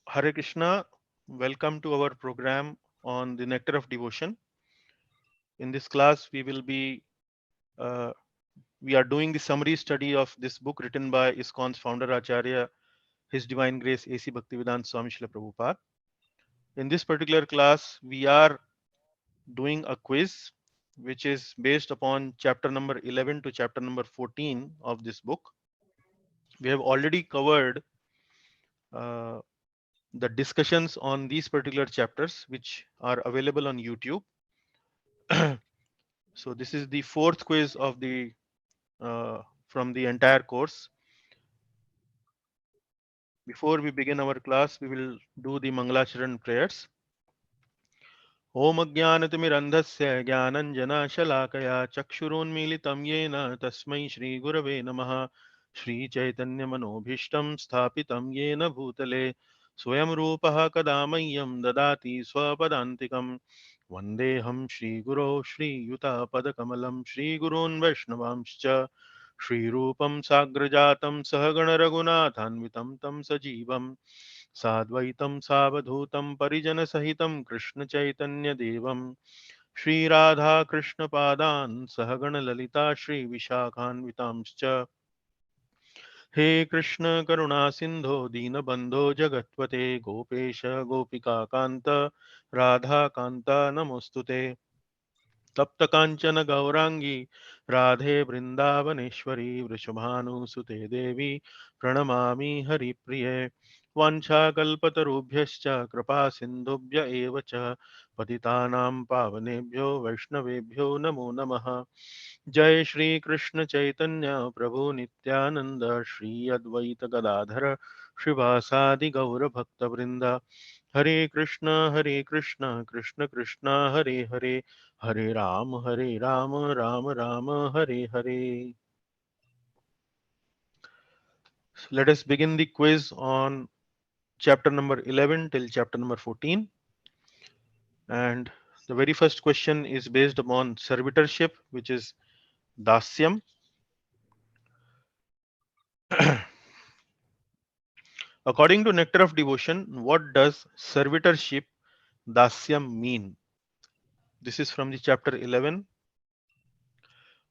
Hare Krishna, welcome to our program on the Nectar of Devotion. In this class, uh, we are doing the summary study of this book written by ISKCON's founder acharya, His Divine Grace A.C. Bhaktivedanta Swami Prabhupada. In this particular class, we are doing a quiz which is based upon chapter number 11 to chapter number 14 of this book. We have already covered uh, the discussions on these particular chapters, which are available on YouTube. So this is the fourth quiz of the from the entire course. Before we begin our class, we will do the Mangalacharan prayers. Om Ajnanatimirandhasya Jnananjana Chakshurunmilitam Yena Tasmai Shri Gurave Namaha Shri Chaitanya Manobhishtam Sthapitam Yena Bhutale Swayam Rupaha Kadamayam Dadati Swapadantikam Vandeham Shri Guru Shri Yuta Padakamalam Shri Gurun Vaishnavamscha Shri Rupam Sagrajatam Sahagana Raghunathanvitam Tam Sajivam साद्वैतं सावधूतं परिजनसहितं कृष्णचैतन्यदेवं श्रीराधाकृष्णपादान् सहगणललिता श्रीविशाखान्वितांश्च हे कृष्ण करुणा सिन्धो दीनबन्धो जगत्पते गोपेश गोपिकान्त राधाकान्त नमोऽस्तु ते तप्त कांचन गौरांगी राधे वृंदावनेश्वरी वृषभानुसुते देवी प्रणमामि हरिप्रिये वाञ्छाकल्पतरुभ्यश्च कृपा सिन्धुभ्य एव च पतितानां पावनेभ्यो वैष्णवेभ्यो नमो नमः जय श्री कृष्ण चैतन्य प्रभु नित्यानंद श्री अद्वैत गदाधर श्रीवासादि गौर भक्तवृंद हरे Krishna Krishna Krishna Hare Hare Hare Ram Ram Ram Hare Hare. Let us begin the quiz on chapter number 11 till chapter number 14. And the very first question is based upon servitorship, which is dasyam. According to Nectar of Devotion, what does servitorship dasyam mean? This is from the chapter 11.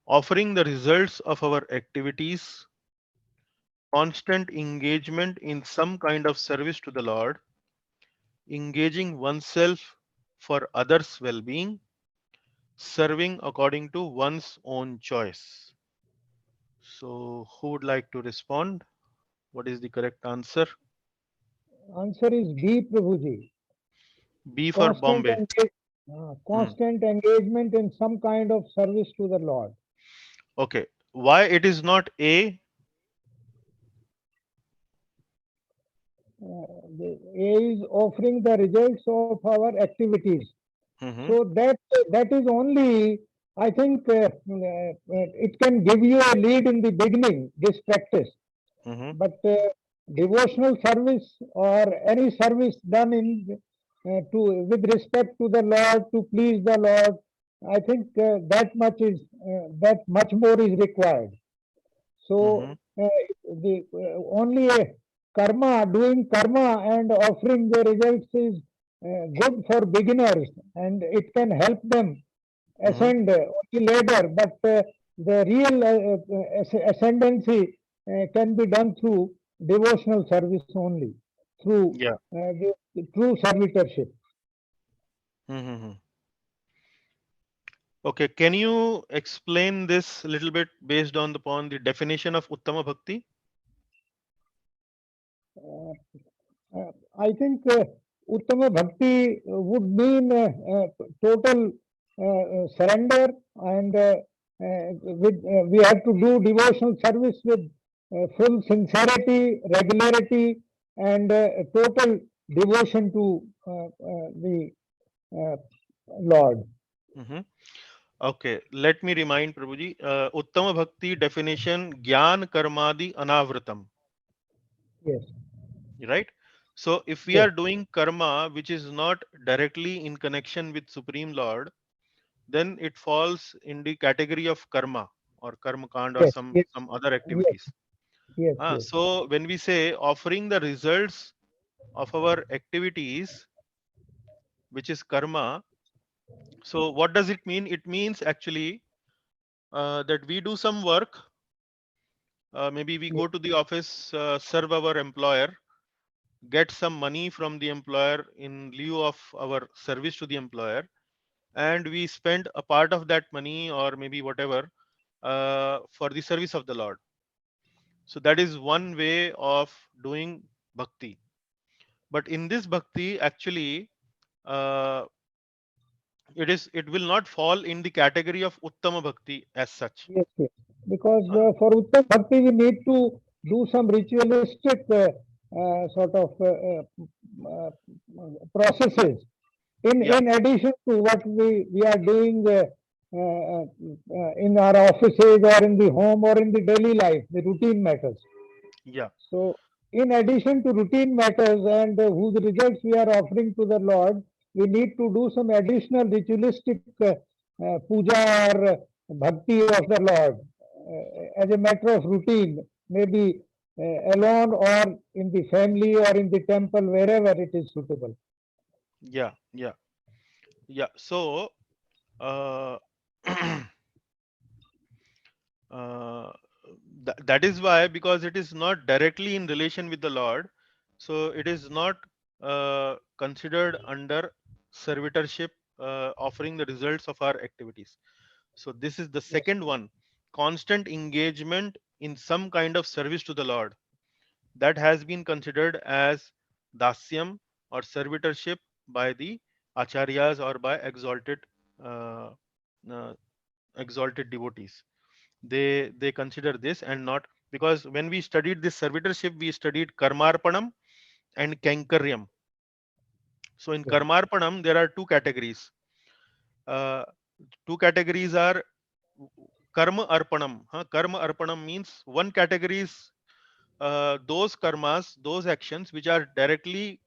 Offering the results of our activities, constant engagement in some kind of service to the Lord, engaging oneself for others' well being, serving according to one's own choice. So, who would like to respond? What is the correct answer? Answer is B, Prabhuji. B for Constant, Bombay. Hmm. constant engagement in some kind of service to the Lord. Okay. Why it is not A? A is offering the results of our activities. Hmm. So that is only, I think, it can give you a lead in the beginning, this practice. Hmm. But devotional service or any service done in to with respect to the Lord to please the Lord, I think that much more is required. Hmm. So the only karma, doing karma and offering the results is good for beginners, and it can help them Hmm. ascend only ladder. But the real ascendancy can be done through devotional service only, through Yeah. the true servitorship. Hmm. Okay. Can you explain this a little bit based on upon the definition of Uttama Bhakti? Uh, I think Uttama Bhakti would mean total surrender, and we have to do devotional service with full sincerity, regularity, and total devotion to the uh, Lord. Hmm. Okay. Let me remind Prabhuji. Uttama Bhakti definition: Gyan Karmadi Anavratam. Yes, Right. So, if we yes, are doing karma which is not directly in connection with Supreme Lord, then it falls in the category of karma or karma kand or yes, some other yes, activities. yes, yes, So when we say offering the results of our activities, which is karma. So what does it mean? It means actually that we do some work. Maybe we Yes, go to the office, serve our employer, get some money from the employer in lieu of our service to the employer, and we spend a part of that money or maybe whatever for the service of the Lord. So that is one way of doing bhakti. But in this bhakti, actually, uh, it will not fall in the category of uttama bhakti as such. yes, yes. Because Huh? for Uttam Bhakti, we need to do some ritualistic sort of Yeah, processes yeah, in addition to what we are doing in our offices or in the home or in the daily life, the routine matters. yeah, So, in addition to routine matters and whose results we are offering to the Lord, we need to do some additional ritualistic puja or bhakti of the Lord as a matter of routine, maybe alone or in the family or in the temple, wherever it is suitable. yeah, yeah, yeah. So uh, uh, that is why, because it is not directly in relation with the Lord, so it is not considered under servitorship, offering the results of our activities. So this is the Yes, second one: constant engagement in some kind of service to the Lord, that has been considered as dasyam or servitorship by the acharyas or by uh, uh, exalted devotees. They consider this, and not, because when we studied this servitorship, we studied karmarpanam and kankaryam. So in yes, karmarpanam there are two categories. uh, Two categories are karma arpanam. Karma arpanam means one category is those karmas, those actions which are directly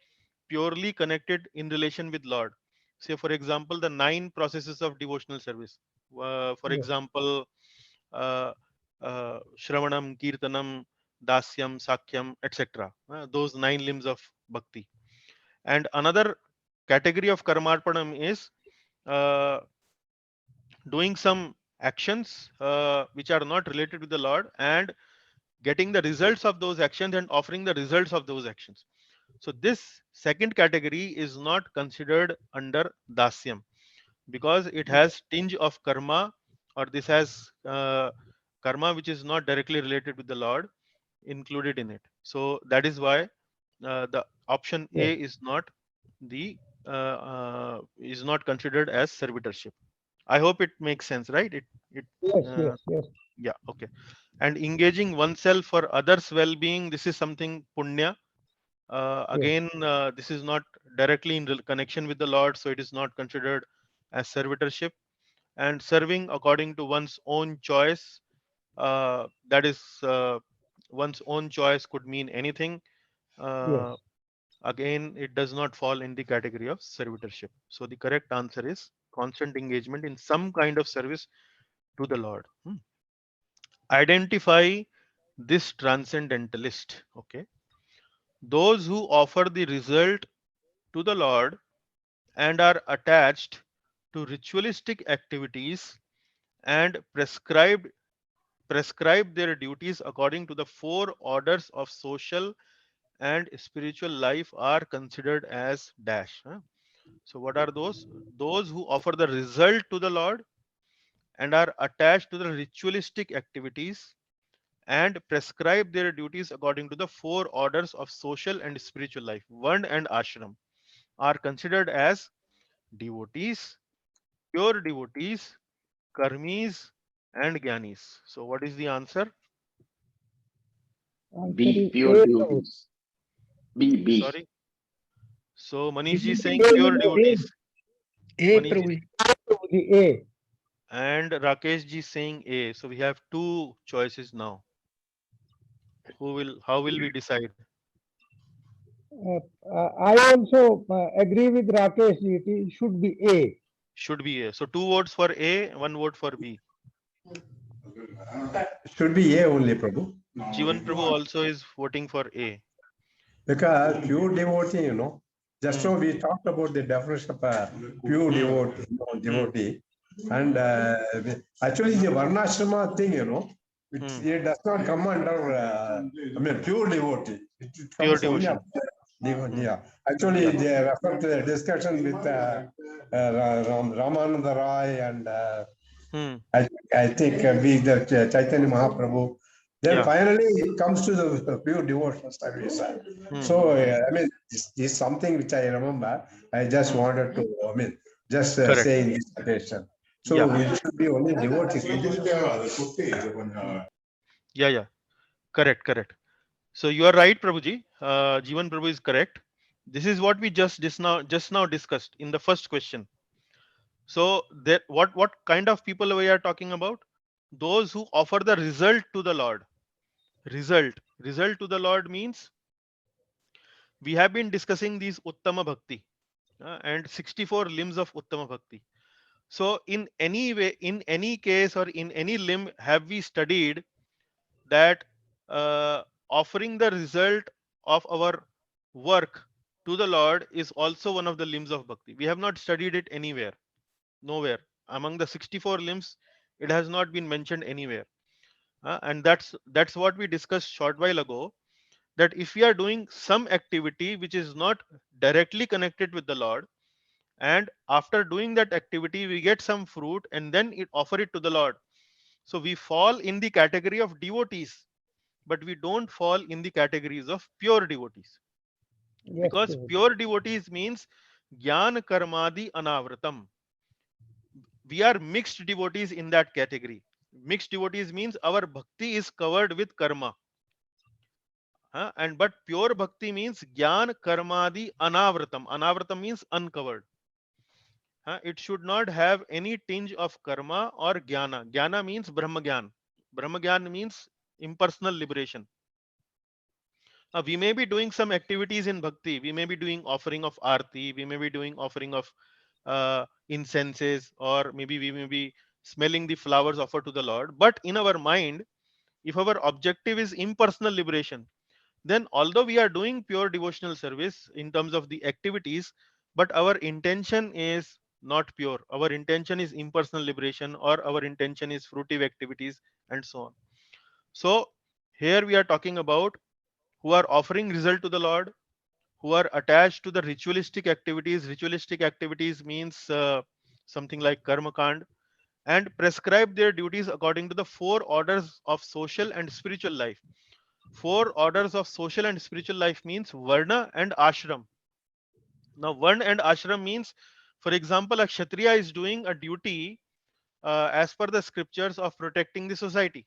purely connected in relation with Lord. Say for example the nine processes of devotional service. For yes, example, uh, Shravanam, Kirtanam, Dasyam, Sakyam, etc. Those nine limbs of bhakti. And another category of karmarpanam is uh, doing some actions which are not related with the Lord, and getting the results of those actions and offering the results of those actions. So this second category is not considered under dasyam, because it yes, has tinge of karma, or this has karma which is not directly related with the Lord included in it. So that is why the option yes, A is not considered as servitorship. I hope it makes sense, right? It yes, uh, yes, yes, yeah, okay. And engaging oneself for others' well-being, this is something punya. yes, Again, this is not directly in connection with the Lord, so it is not considered as servitorship. And serving according to one's own choice, that is, one's own choice could mean anything. yes. Uh, Again, it does not fall in the category of servitorship. So the correct answer is constant engagement in some kind of service to the Lord. Identify this transcendentalist. Okay, those who offer the result to the Lord and are attached to ritualistic activities and prescribe their duties according to the four orders of social and spiritual life are considered as dash. So what are those? Those who offer the result to the Lord and are attached to the ritualistic activities and prescribe their duties according to the four orders of social and spiritual life, Varn and Ashram, are considered as devotees, pure devotees, karmis, and jnanis. So, what is the answer? Answer B, is pure A. devotees. B. Sorry. So, Manish ji is Prabhuji. saying A, pure A, devotees. A Manish ji, Prabhu. Prabhuji, A. and Rakesh ji is saying A. So, we have two choices now. How will we decide? I also agree with Rakesh. It should be A. Should be A. So, two votes for A, one vote for B. Should be A only, Prabhu. Jivan Prabhu also is voting for A. Because pure devotee, just now we talked about the definition of pure devotee, devotee. And actually the Varnashrama thing, it does not come under, pure devotee. It Pure comes only devotion. after devotee. Yeah. Actually, they refer to the discussion with Ramananda Rai and I think the Chaitanya Mahaprabhu. Then finally it comes to the pure devotional service. So this is something which I remember. I just wanted to, just Correct. say in this occasion. So we should be only devotees. Yeah. Correct. So you are right, Prabhuji. Jivan Prabhu is correct. This is what we just now discussed in the first question. So that what kind of people we are talking about? Those who offer the result to the Lord. Result to the Lord means we have been discussing these Uttama Bhakti and 64 limbs of Uttama Bhakti. So in any way, in any case or in any limb, have we studied that offering the result of our work to the Lord is also one of the limbs of Bhakti? We have not studied it anywhere, nowhere. Among the 64 limbs, it has not been mentioned anywhere. And that's what we discussed short while ago, that if we are doing some activity which is not directly connected with the Lord, and after doing that activity we get some fruit and then offer it to the Lord, so we fall in the category of devotees, but we don't fall in the categories of pure devotees, Yes, because Prabhuji. pure devotees means gyan karmadi anavratam. We are mixed devotees in that category. Mixed devotees means our bhakti is covered with karma. And but pure bhakti means gyan karmadi anavratam. Anavratam means uncovered. It should not have any tinge of karma or jnana. Jnana means brahma gyan. Brahma gyan means impersonal liberation. We may be doing some activities in bhakti. We may be doing offering of arti. We may be doing offering of incenses, or maybe we may be smelling the flowers offered to the Lord. But in our mind, if our objective is impersonal liberation, then although we are doing pure devotional service in terms of the activities, but our intention is not pure. Our intention is impersonal liberation, or our intention is fruitive activities, and so on. So here we are talking about who are offering result to the Lord, who are attached to the ritualistic activities. Ritualistic activities means something like karma kand, and prescribe their duties according to the four orders of social and spiritual life. Four orders of social and spiritual life means varna and ashram. Now varna and ashram means, for example, a kshatriya is doing a duty as per the scriptures of protecting the society.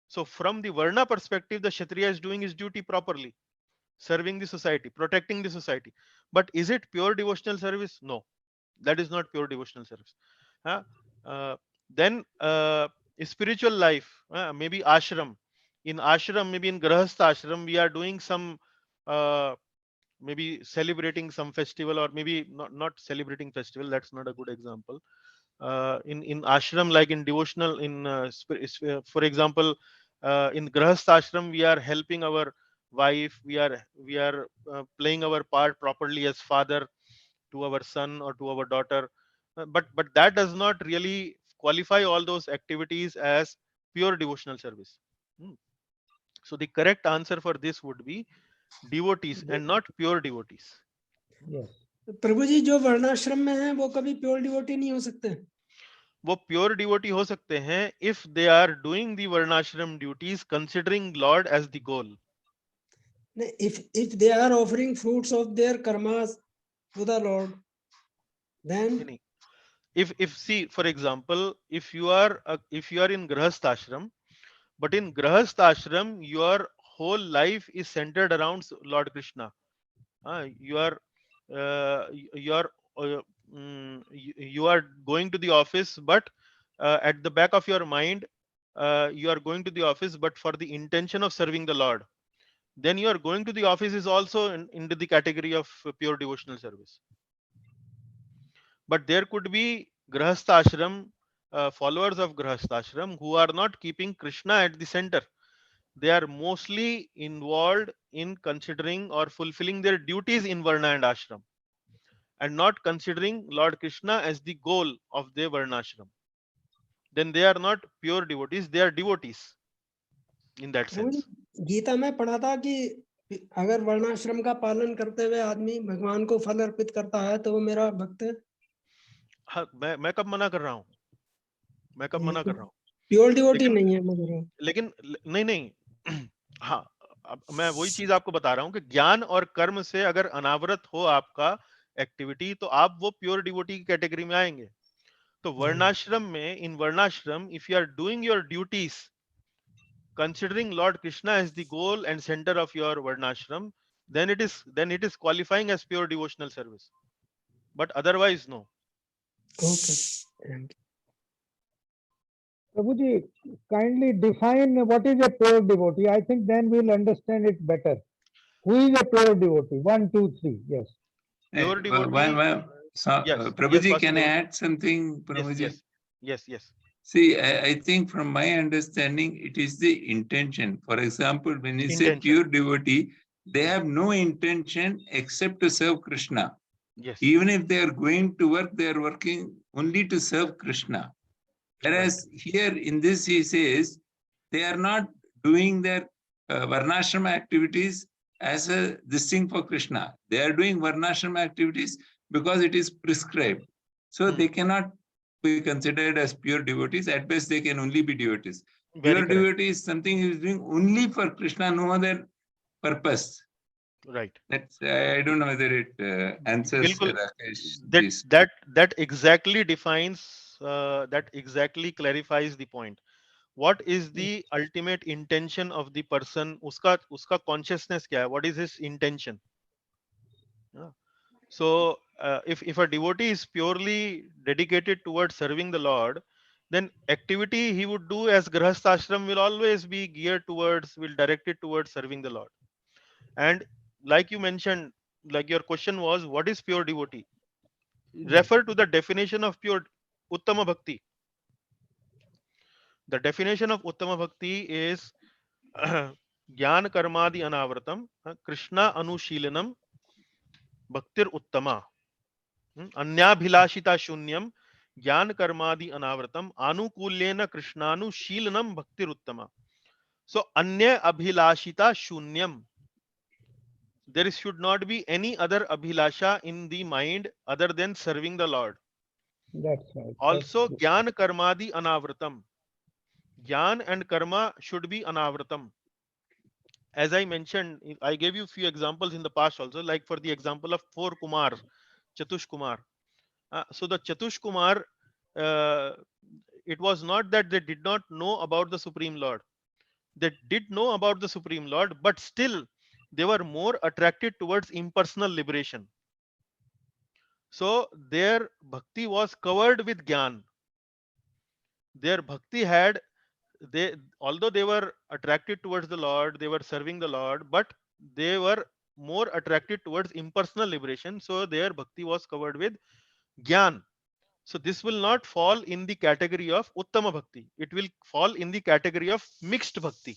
So from the varna perspective, the kshatriya is doing his duty properly, serving the society, protecting the society. But is it pure devotional service? No, that is not pure devotional service. Uh, uh, then spiritual life, maybe ashram. In ashram, maybe in grahastha ashram, we are doing some uh, maybe celebrating some festival, or maybe not celebrating festival. That's not a good example. In ashram, like in devotional, in for example, in grahastha ashram, we are helping our wife. We are playing our part properly as father to our son or to our daughter. But that does not really qualify all those activities as pure devotional service. Hmm. So the correct answer for this would be devotees and not pure devotees. Yes. प्रभु जी जो वर्णाश्रम में है वो कभी pure devotee नहीं हो सकते? वो प्योर डिवोटी हो सकते हैं if they are doing the varnashram duties considering Lord as the goal. If they are offering fruits of their karmas to the Lord, then If see, for example, if you are in grahastha ashram, but in grahastha ashram your whole life is centered around Lord Krishna. You are you are you are going to the office, but at the back of your mind you are going to the office but for the intention of serving the Lord. Then you are going to the office is also into the category of pure devotional service. But there could be grahastha ashram, followers of grahastha ashram, who are not keeping Krishna at the center. they are mostly involved in considering or fulfilling their duties in Varna and Ashram, and not considering Lord Krishna as the goal of their Varnashram. Then they are not pure devotees, they are devotees in that Prabhu ji, sense. Gita में पढ़ा था कि अगर वर्णाश्रम का पालन करते हुए आदमी भगवान को फल अर्पित करता है तो वो मेरा भक्त है। हाँ, मैं कब मना कर रहा हूँ? मैं कब मना कर रहा हूँ? प्योर डिवोटी लेकिन नहीं है मगर लेकिन नहीं हाँ, अब मैं वही चीज आपको बता रहा हूँ कि ज्ञान और कर्म से अगर अनावरत हो आपका एक्टिविटी, तो आप वो प्योर डिवोटी की कैटेगरी में आएंगे। तो वर्णाश्रम में, in varnashrama, if you are doing your duties considering Lord Krishna as the goal and center of your varnashram, then it is qualifying as pure devotional service. But otherwise, no. Okay thank you. Prabhuji, kindly define what is a pure devotee. I think then we'll understand it better. Who is a pure devotee? 1, 2, 3. Yes. Pure devotee. Yes, Prabhuji, can I Vasudeva. add something, Prabhuji? Yes. See, I think from my understanding, it is the intention. For example, when you say pure devotee, they have no intention except to serve Krishna. Yes. Even if they are going to work, they are working only to serve Krishna. Whereas here in this, he says, they are not doing their Varnashrama activities as this thing for Krishna. They are doing Varnashrama activities because it is prescribed. So they cannot be considered as pure devotees. At best, they can only be devotees. Pure devotee is something he is doing only for Krishna, no other purpose. Right. That's I don't know whether it answers Rakesh. That exactly defines, that exactly clarifies the point. What is the ultimate intention of the person? Uska consciousness kya hai? What is his intention? So if a devotee is purely dedicated towards serving the Lord, then activity he would do as grahastha ashram will always be geared towards, will directed towards serving the Lord. And like you mentioned, like your question was, what is pure devotee? Refer to the definition of pure uttama bhakti. The definition of uttama bhakti is jnana karmadi anavratam, krishna anushilanam, bhaktir uttama, अन्याभिलाषिता शून्यम, ज्ञान कर्मादि अनावृतम, आनुकूल्येन कृष्णानुशीलनम भक्तिरुत्तमा. So अन्य अभिलाषिता शून्यम, there should not be any other abhilasha in the mind other than serving the Lord. That's right. Also jnana karmadi anavratam, jnana and karma should be anavratam. As I mentioned, I gave you few examples in the past also, like for the example of 4 Kumar, Chatush Kumar. So the Chatush Kumar, it was not that they did not know about the Supreme Lord. They did know about the Supreme Lord, but still they were more attracted towards impersonal liberation. So their bhakti was covered with jnana. Their bhakti had, although they were attracted towards the Lord, they were serving the Lord, but they were more attracted towards impersonal liberation. So their bhakti was covered with jnana. So this will not fall in the category of Uttama Bhakti. It will fall in the category of mixed Bhakti.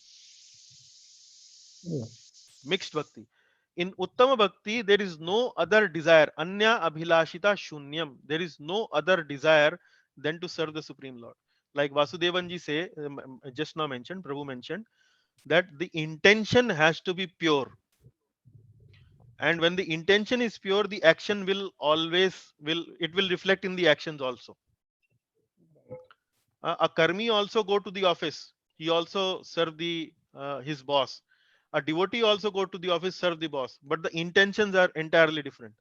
Mixed Bhakti. In Uttama Bhakti, there is no other desire. Anya Abhilashita Shunyam. There is no other desire than to serve the Supreme Lord. Like Vasudevanji say, just now mentioned, Prabhu mentioned, that the intention has to be pure. And when the intention is pure, the action will reflect in the actions also. A karmi also go to the office. He also serve his boss. A devotee also go to the office, serve the boss. But the intentions are entirely different.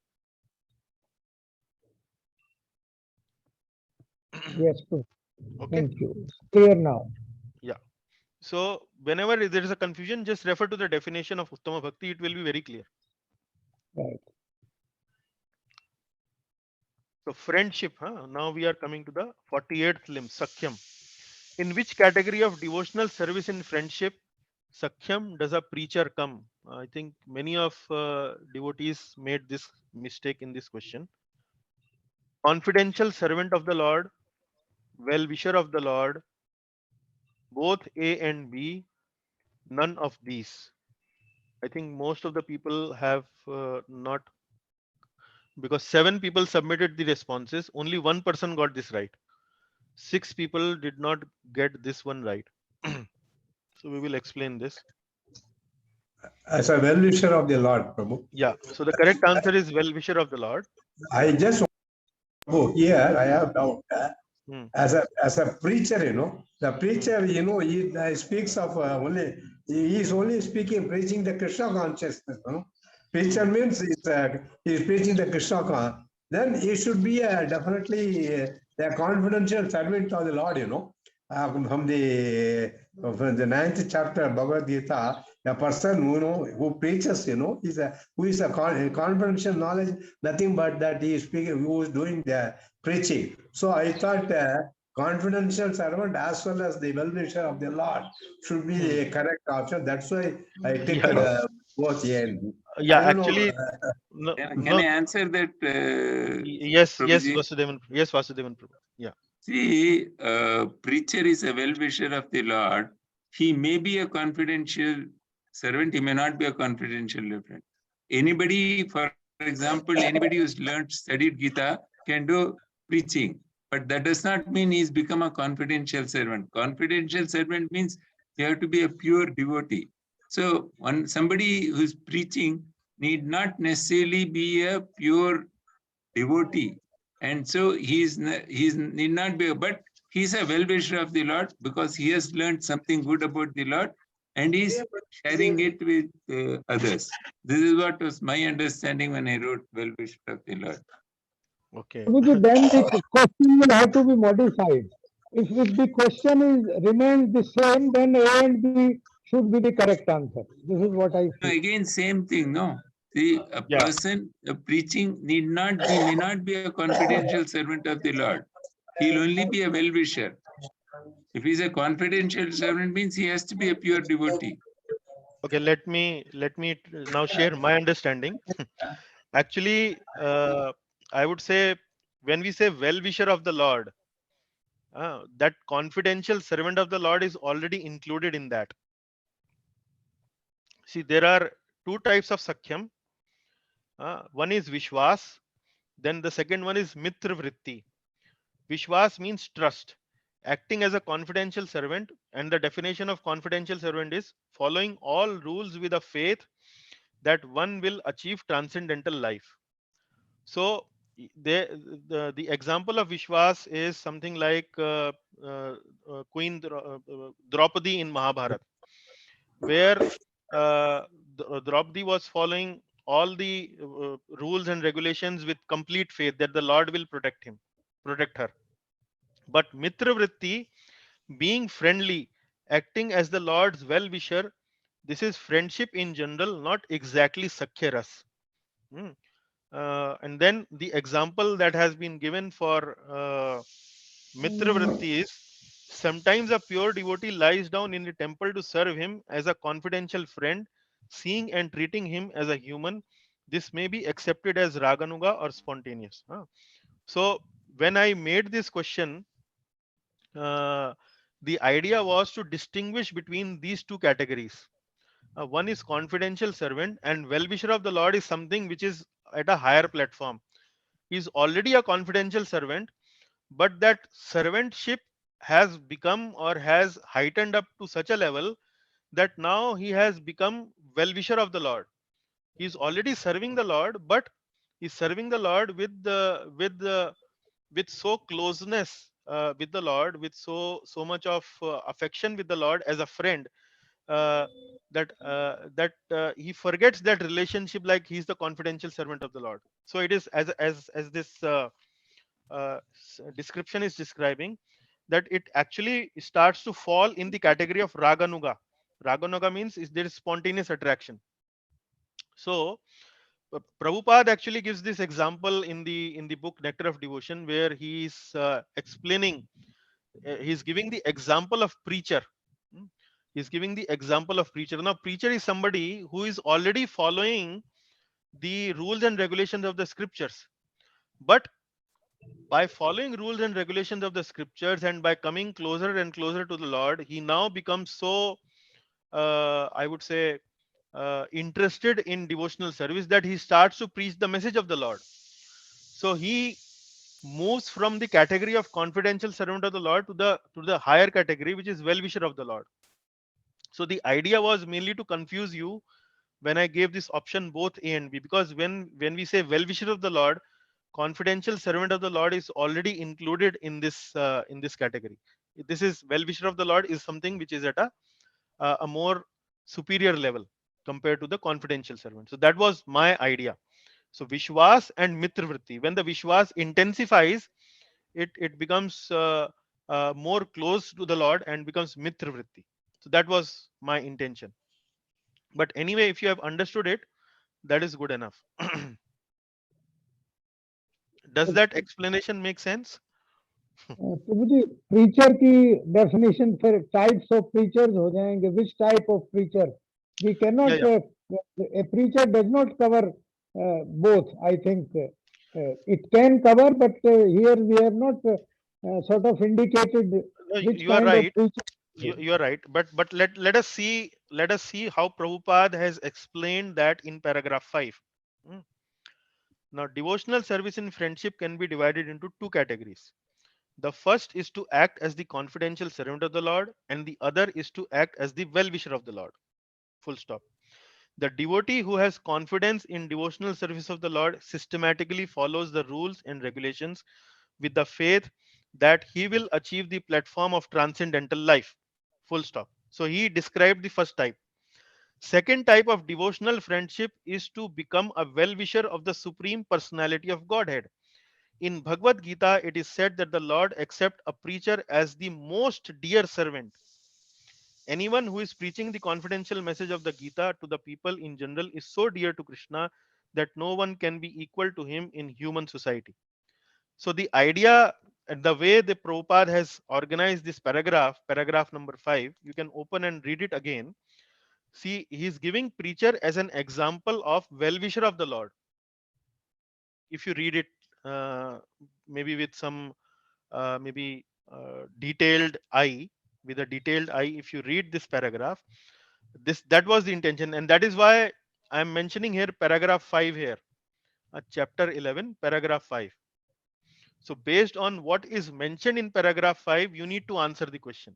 Yes, true. Okay. Thank you. It's clear now. Yeah. So whenever there is a confusion, just refer to the definition of Uttama Bhakti. It will be very clear. Right. So friendship. Now we are coming to the 48th limb, Sakhyam. In which category of devotional service in friendship, Sakhyam, does a preacher come? I think many of devotees made this mistake in this question. Confidential servant of the Lord, well-wisher of the Lord, both A and B, None of these. I think most of the people have not, because 7 people submitted the responses. Only 1 person got this right. 6 people did not get this one right. So we will explain this. As a well-wisher of the Lord, Prabhu. Yeah. So the correct answer is well-wisher of the Lord. I just, oh, here I have doubt. Hmm. As a preacher, the preacher, he speaks of only, he is only speaking, preaching the Krishna consciousness. Preacher means he's preaching the Krishna consciousness. Then he should be definitely a confidential servant of the Lord, from the 9th chapter of Bhagavad Gita, a person who preaches, who is a confidential knowledge, nothing but that he is speaking, who is doing the preaching. So I thought confidential servant as well as the well-wisher of the Lord should be the correct option. That's why I took both here. Yeah, I don't actually, know. Can I answer that? Yes, yes, Prabhuji? Vasudevan. Yes, Vasudevan Prabhu. Yeah. See, preacher is a well-wisher of the Lord. He may be a confidential servant. He may not be a confidential servant. Anybody, for example, anybody who's learned, studied Gita can do preaching. But that does not mean he's become a confidential servant. Confidential servant means you have to be a pure devotee. So somebody who's preaching need not necessarily be a pure devotee. And so he's need not be, but he's a well-wisher of the Lord because he has learned something good about the Lord and he's sharing it with others. This is what was my understanding when I wrote well-wisher of the Lord. Okay. Then the question will have to be modified. If the question remains the same, then A and B should be the correct answer. This is what I No, see. again, same thing, no? See, a person preaching may not be a confidential servant of the Lord. He'll only be a well-wisher. If he's a confidential servant, means he has to be a pure devotee. Okay, let me now share my understanding. Actually, I would say when we say well-wisher of the Lord, that confidential servant of the Lord is already included in that. See, there are 2 types of Sakhyam. One is Vishwas, then the second one is Mitra Vritti. Vishwas means trust, acting as a confidential servant, and the definition of confidential servant is following all rules with a faith that one will achieve transcendental life. So the example of Vishwas is something like Queen Draupadi in Mahabharata, where Draupadi was following all the rules and regulations with complete faith that the Lord will protect her. But Mitra Vritti, being friendly, acting as the Lord's well-wisher, this is friendship in general, not exactly Sakhya Ras. And then the example that has been given for Mitra Vritti is sometimes a pure devotee lies down in the temple to serve him as a confidential friend, seeing and treating him as a human. This may be accepted as Raganuga or spontaneous. So when I made this question, the idea was to distinguish between these 2 categories. One is confidential servant, and well-wisher of the Lord is something which is at a higher platform. He is already a confidential servant, but that servantship has become or has heightened up to such a level that now he has become well-wisher of the Lord. He is already serving the Lord, but he's serving the Lord with so closeness with the Lord, with so much of affection with the Lord as a friend, uh, that he forgets that relationship, like he's the confidential servant of the Lord. So it is as this description is describing, that it actually starts to fall in the category of Raganuga. Raganuga means there is spontaneous attraction. So Prabhupada actually gives this example in the book Nectar of Devotion, where he's explaining, he's giving the example of preacher. Hmm. He's giving the example of preacher. Now, preacher is somebody who is already following the rules and regulations of the scriptures. But by following rules and regulations of the scriptures and by coming closer and closer to the Lord, he now becomes so I would say, interested in devotional service, that he starts to preach the message of the Lord. So he moves from the category of confidential servant of the Lord to the higher category, which is well-wisher of the Lord. So the idea was mainly to confuse you when I gave this option both A and B, because when we say well-wisher of the Lord, confidential servant of the Lord is already included in this category. This is well-wisher of the Lord is something which is at a more superior level compared to the confidential servant. So that was my idea. So Vishwas and Mitra Vritti. When the Vishwas intensifies, it becomes more close to the Lord and becomes Mitra Vritti. So that was my intention. But anyway, if you have understood it, that is good enough. Does that explanation make sense? Prabhu ji preacher की definition फिर types of preachers हो जाएंगे. Which type of preacher? We cannot. Yeah. A preacher does not cover both. I think it can cover, but here we have not sort of indicated which You are kind right. of preacher. You are right. But let us see how Prabhupada has explained that in paragraph 5. Now, devotional service in friendship can be divided into two categories. The first is to act as the confidential servant of the Lord, and the other is to act as the well-wisher of the Lord. Full stop. The devotee who has confidence in devotional service of the Lord systematically follows the rules and regulations with the faith that he will achieve the platform of transcendental life. Full stop. So he described the first type. Second type of devotional friendship is to become a well-wisher of the Supreme Personality of Godhead. In Bhagavad Gita, it is said that the Lord accepts a preacher as the most dear servant. Anyone who is preaching the confidential message of the Gita to the people in general is so dear to Krishna that no one can be equal to him in human society. So the idea and the way the Prabhupada has organized this paragraph number 5, you can open and read it again. See, he's giving preacher as an example of well-wisher of the Lord. If you read it, maybe with some detailed eye, with a detailed eye, if you read this paragraph, that was the intention, and that is why I am mentioning here paragraph 5 here, chapter 11, paragraph 5. So based on what is mentioned in paragraph 5, you need to answer the question.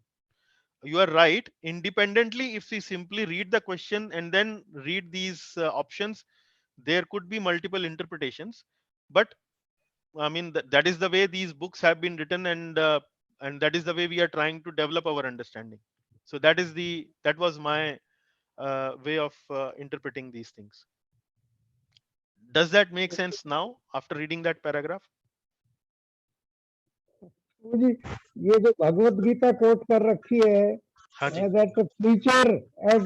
You are right. Independently, if we simply read the question and then read these options, there could be multiple interpretations. But I mean, that is the way these books have been written, and that is the way we are trying to develop our understanding. So that was my way of interpreting these things. Does that make sense now after reading that paragraph? प्रभु जी ये जो Bhagavad Gita coat कर रखी है, हाँ जी. that the preacher as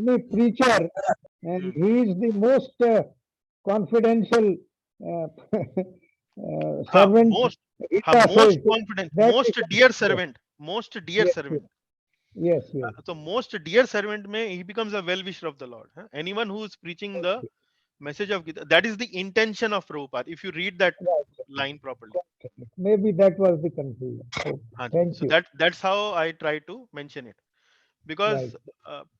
the preacher, and he is the most confidential servant. Most confident, most dear servant, most dear Yes, servant. Yes. So most dear servant he becomes a well-wisher of the Lord. Anyone who is preaching the message of Gita, that is the intention of Prabhupada. If you read that line properly. Maybe that was the confusion. Okay. Thank So you. that's how I try to mention it. Because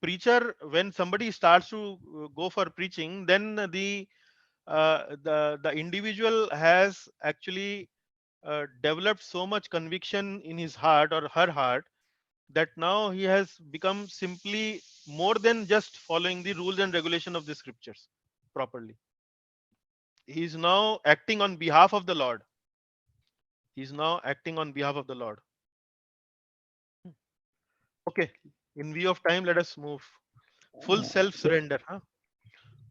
preacher, when somebody starts to go for preaching, then the individual has actually developed so much conviction in his heart or her heart that now he has become simply more than just following the rules and regulation of the scriptures properly. He is now acting on behalf of the Lord. He is now acting on behalf of the Lord. Okay, in view of time, let us move. Full self-surrender.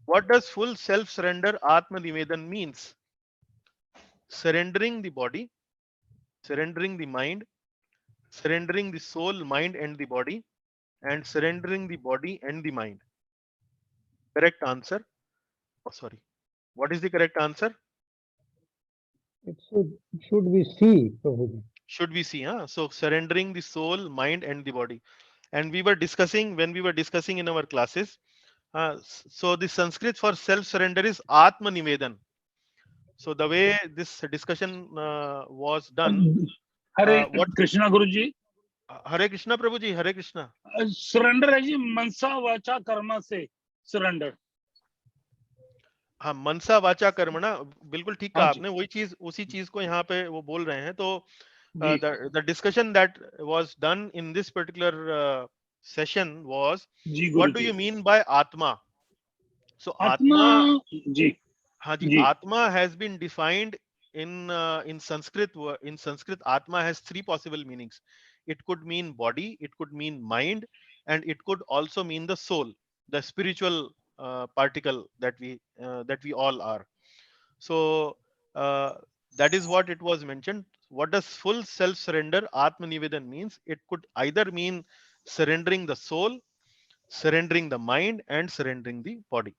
What does full self-surrender, Atma Nivedan, means? Surrendering the body, surrendering the mind, surrendering the soul, mind, and the body, and surrendering the body and the mind. Correct answer. Oh, sorry. What is the correct answer? It should be C, Prabhuji. Should we see? So surrendering the soul, mind, and the body. And we were discussing when we were discussing in our classes. So the Sanskrit for self-surrender is Atma Nivedan. So the way this discussion was done. Hare what Krishna Guruji. Hare Krishna प्रभु जी, Hare Krishna. Surrender है जी मनसा वाचा कर्मा से surrender. हाँ, मनसा वाचा कर्मणा, बिल्कुल ठीक कहा हाँ जी आपने, वही चीज, उसी चीज को यहाँ पे वो बोल रहे हैं। तो जी the discussion that was done in this particular session was, ji Guru what do ji. you mean by atma? So आत्मा atma, जी हाँ जी, जी atma has been defined in Sanskrit. In Sanskrit, atma has three possible meanings. It could mean body, it could mean mind, and it could also mean the soul, the spiritual particle that we all are. So uh, that is what it was mentioned. What does full self surrender, Atma Nivedan, means? It could either mean surrendering the soul, surrendering the mind, and surrendering the body.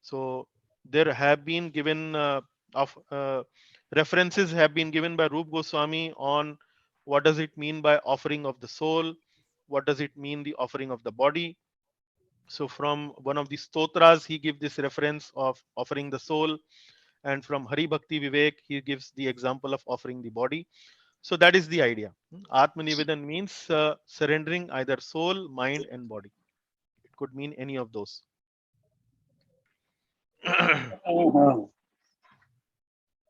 So there have been given of references have been given by Rup Goswami on what does it mean by offering of the soul, what does it mean the offering of the body. So from one of the stotras, he gives this reference of offering the soul, and from Hari Bhakti Vivek, he gives the example of offering the body. So that is the idea. Atma Nivedan means surrendering either soul, mind, and body. It could mean any of those.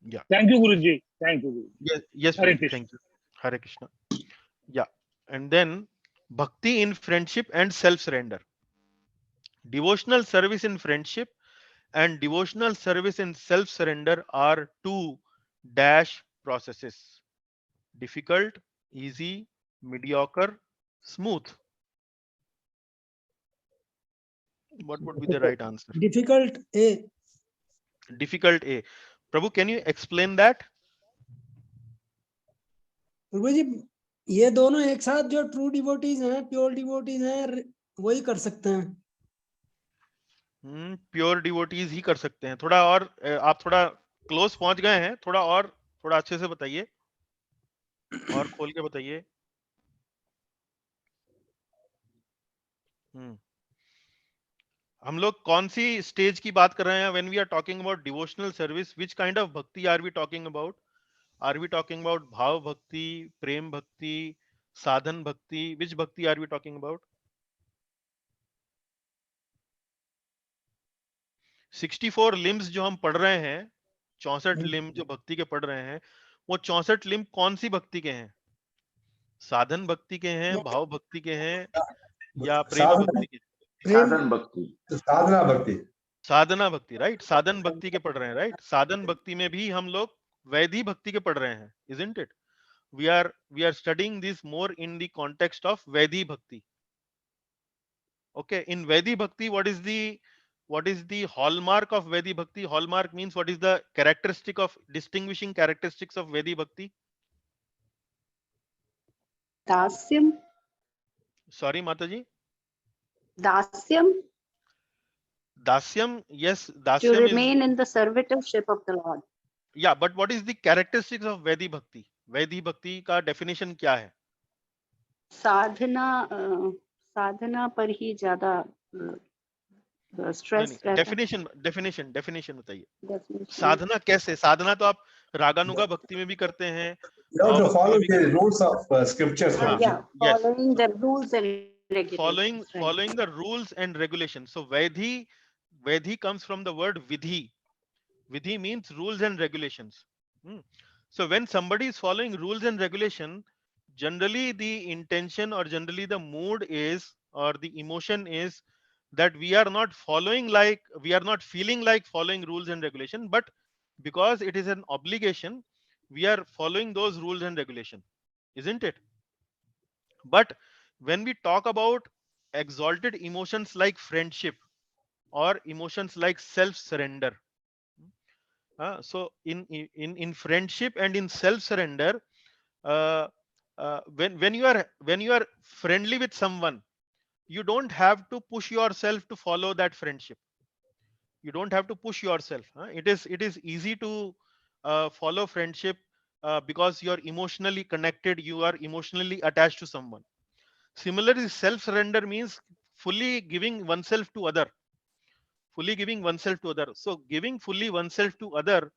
Yeah. Thank you Guru ji, thank you Guru. Yes, yes, Hare Prabhuji. Krishna. Thank you. Hare Krishna. Yeah. And then bhakti in friendship and self-surrender. Devotional service in friendship and devotional service in self-surrender are two dash processes: difficult, easy, mediocre, smooth. What would be the right answer? Difficult A. Difficult A. Prabhu, can you explain that? प्रभु जी, ये दोनों एक साथ जो true devotees हैं, pure devotees हैं, वही कर सकते हैं। प्योर डिवोटीज ही कर सकते हैं। थोड़ा और आप थोड़ा क्लोज पहुंच गए हैं, थोड़ा अच्छे से बताइए और खोल के बताइए। हम लोग कौन सी स्टेज की बात कर रहे हैं? When we are talking about devotional service, which kind of bhakti are we talking about? Are we talking about bhava bhakti, prema bhakti, sadhana bhakti? Which bhakti are we talking about? 64 limbs जो हम पढ़ रहे हैं, 64 लिम्ब जो भक्ति के पढ़ रहे हैं, वो 64 लिम्ब कौन सी भक्ति के हैं? साधन भक्ति के हैं, भाव भक्ति के हैं, या प्रेम भक्ति के? साधन भक्ति, साधना भक्ति, साधना भक्ति, राइट? साधन भक्ति के पढ़ रहे हैं, राइट? साधन भक्ति में भी हम लोग वैधि भक्ति के पढ़ रहे हैं, isn't it? We are studying this more in the context of Vaidhi Bhakti. Okay, in Vaidhi Bhakti, what is the hallmark of Vaidhi Bhakti? Hallmark means what is the characteristic of distinguishing characteristics of Vaidhi Bhakti? दास्यम। Sorry, Mataji. दास्यम। Dasyam, yes, To Dasyam is, remain in the servitorship of the Lord. yeah, but what is the characteristics of Vaidhi Bhakti? Vaidhi Bhakti का definition क्या है? साधना पर ही ज्यादा stress रहता है। Definition बताइए। Definition. साधना कैसे? साधना तो आप रागानुगा भक्ति में भी करते हैं, you have to भाव follow भक्ति में भी the rules of scriptures. हाँ, Yeah, yes, following the rules and regulations. right. following the rules and regulations. So Vaidhi comes from the word vidhi. Vidhi means rules and regulations. So when somebody is following rules and regulation, generally the intention or generally the mood is, or the emotion is, that we are not feeling like following rules and regulation, but because it is an obligation, we are following those rules and regulation, isn't it? But when we talk about exalted emotions like friendship or emotions like self surrender, so in friendship and in self surrender, when you are friendly with someone, you don't have to push yourself to follow that friendship. You don't have to push yourself. It is easy to follow friendship because you are emotionally connected, you are emotionally attached to someone. Similarly, self surrender means fully giving oneself to other. So giving fully oneself to other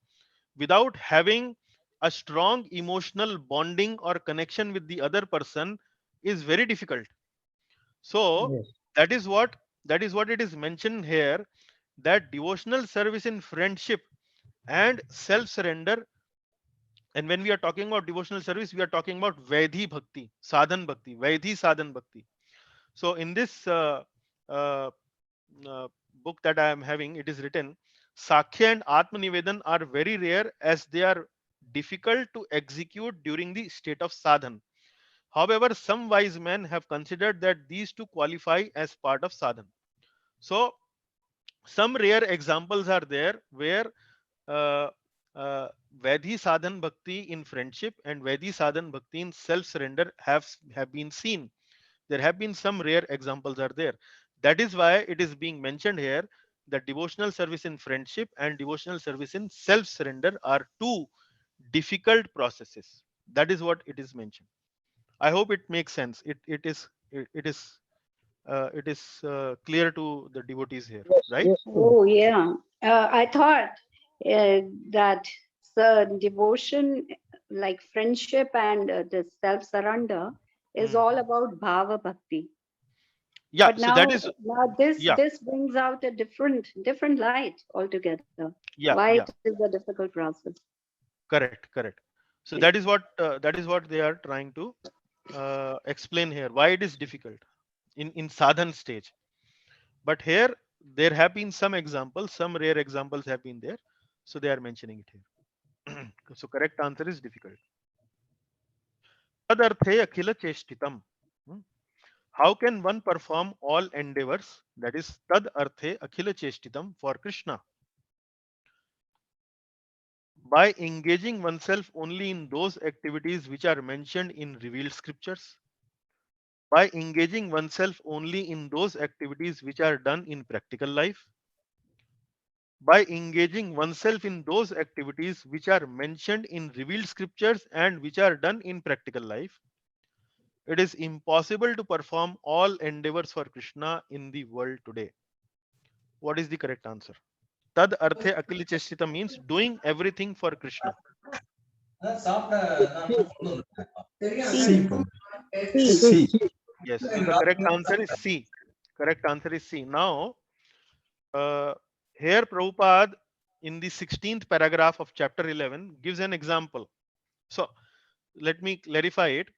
without having a strong emotional bonding or connection with the other person, is very difficult. So Yes. that is what it is mentioned here, that devotional service in friendship and self surrender. And when we are talking about devotional service, we are talking about Vaidhi Bhakti, Sadhan Bhakti, Vaidhi Sadhan Bhakti. So in this uh, book that I am having, it is written, Sakhya and Atma Nivedan are very rare as they are difficult to execute during the state of sadhan. However, some wise men have considered that these two qualify as part of sadhan. So some rare examples are there where uh, uh, Vaidhi Sadhan Bhakti in friendship and Vaidhi Sadhan Bhakti in self surrender have been seen. There have been some rare examples are there. That is why it is being mentioned here that devotional service in friendship and devotional service in self surrender are two difficult processes. That is what it is mentioned. I hope it makes sense. It is clear to the devotees here, Yes. right? Yes. Oh, yeah. I thought that the devotion, like friendship and the self-surrender, is Hmm. all about bhava bhakti. Yeah. But So that now, is, this yeah, this brings out a different light altogether. yeah, Why yeah. it is a difficult process. Correct, correct. So that is what they are trying to explain here. Why it is difficult in sadhan stage. But here there have been some examples, some rare examples have been there. So they are mentioning it here. So correct answer is difficult. Tadarthe akhila cheshtitam. Hmm. How can one perform all endeavors? That is tad arthe akhila cheshtitam for Krishna. By engaging oneself only in those activities which are mentioned in revealed scriptures. By engaging oneself only in those activities which are done in practical life. By engaging oneself in those activities which are mentioned in revealed scriptures and which are done in practical life, it is impossible to perform all endeavors for Krishna in the world today. What is the correct answer? Tad arthe akili cheshita means doing everything for Krishna. See, See, see. Yes. So the correct answer is C. Correct answer is C. Now, uh, here Prabhupada in the 16th paragraph of chapter 11 gives an example. So let me clarify it.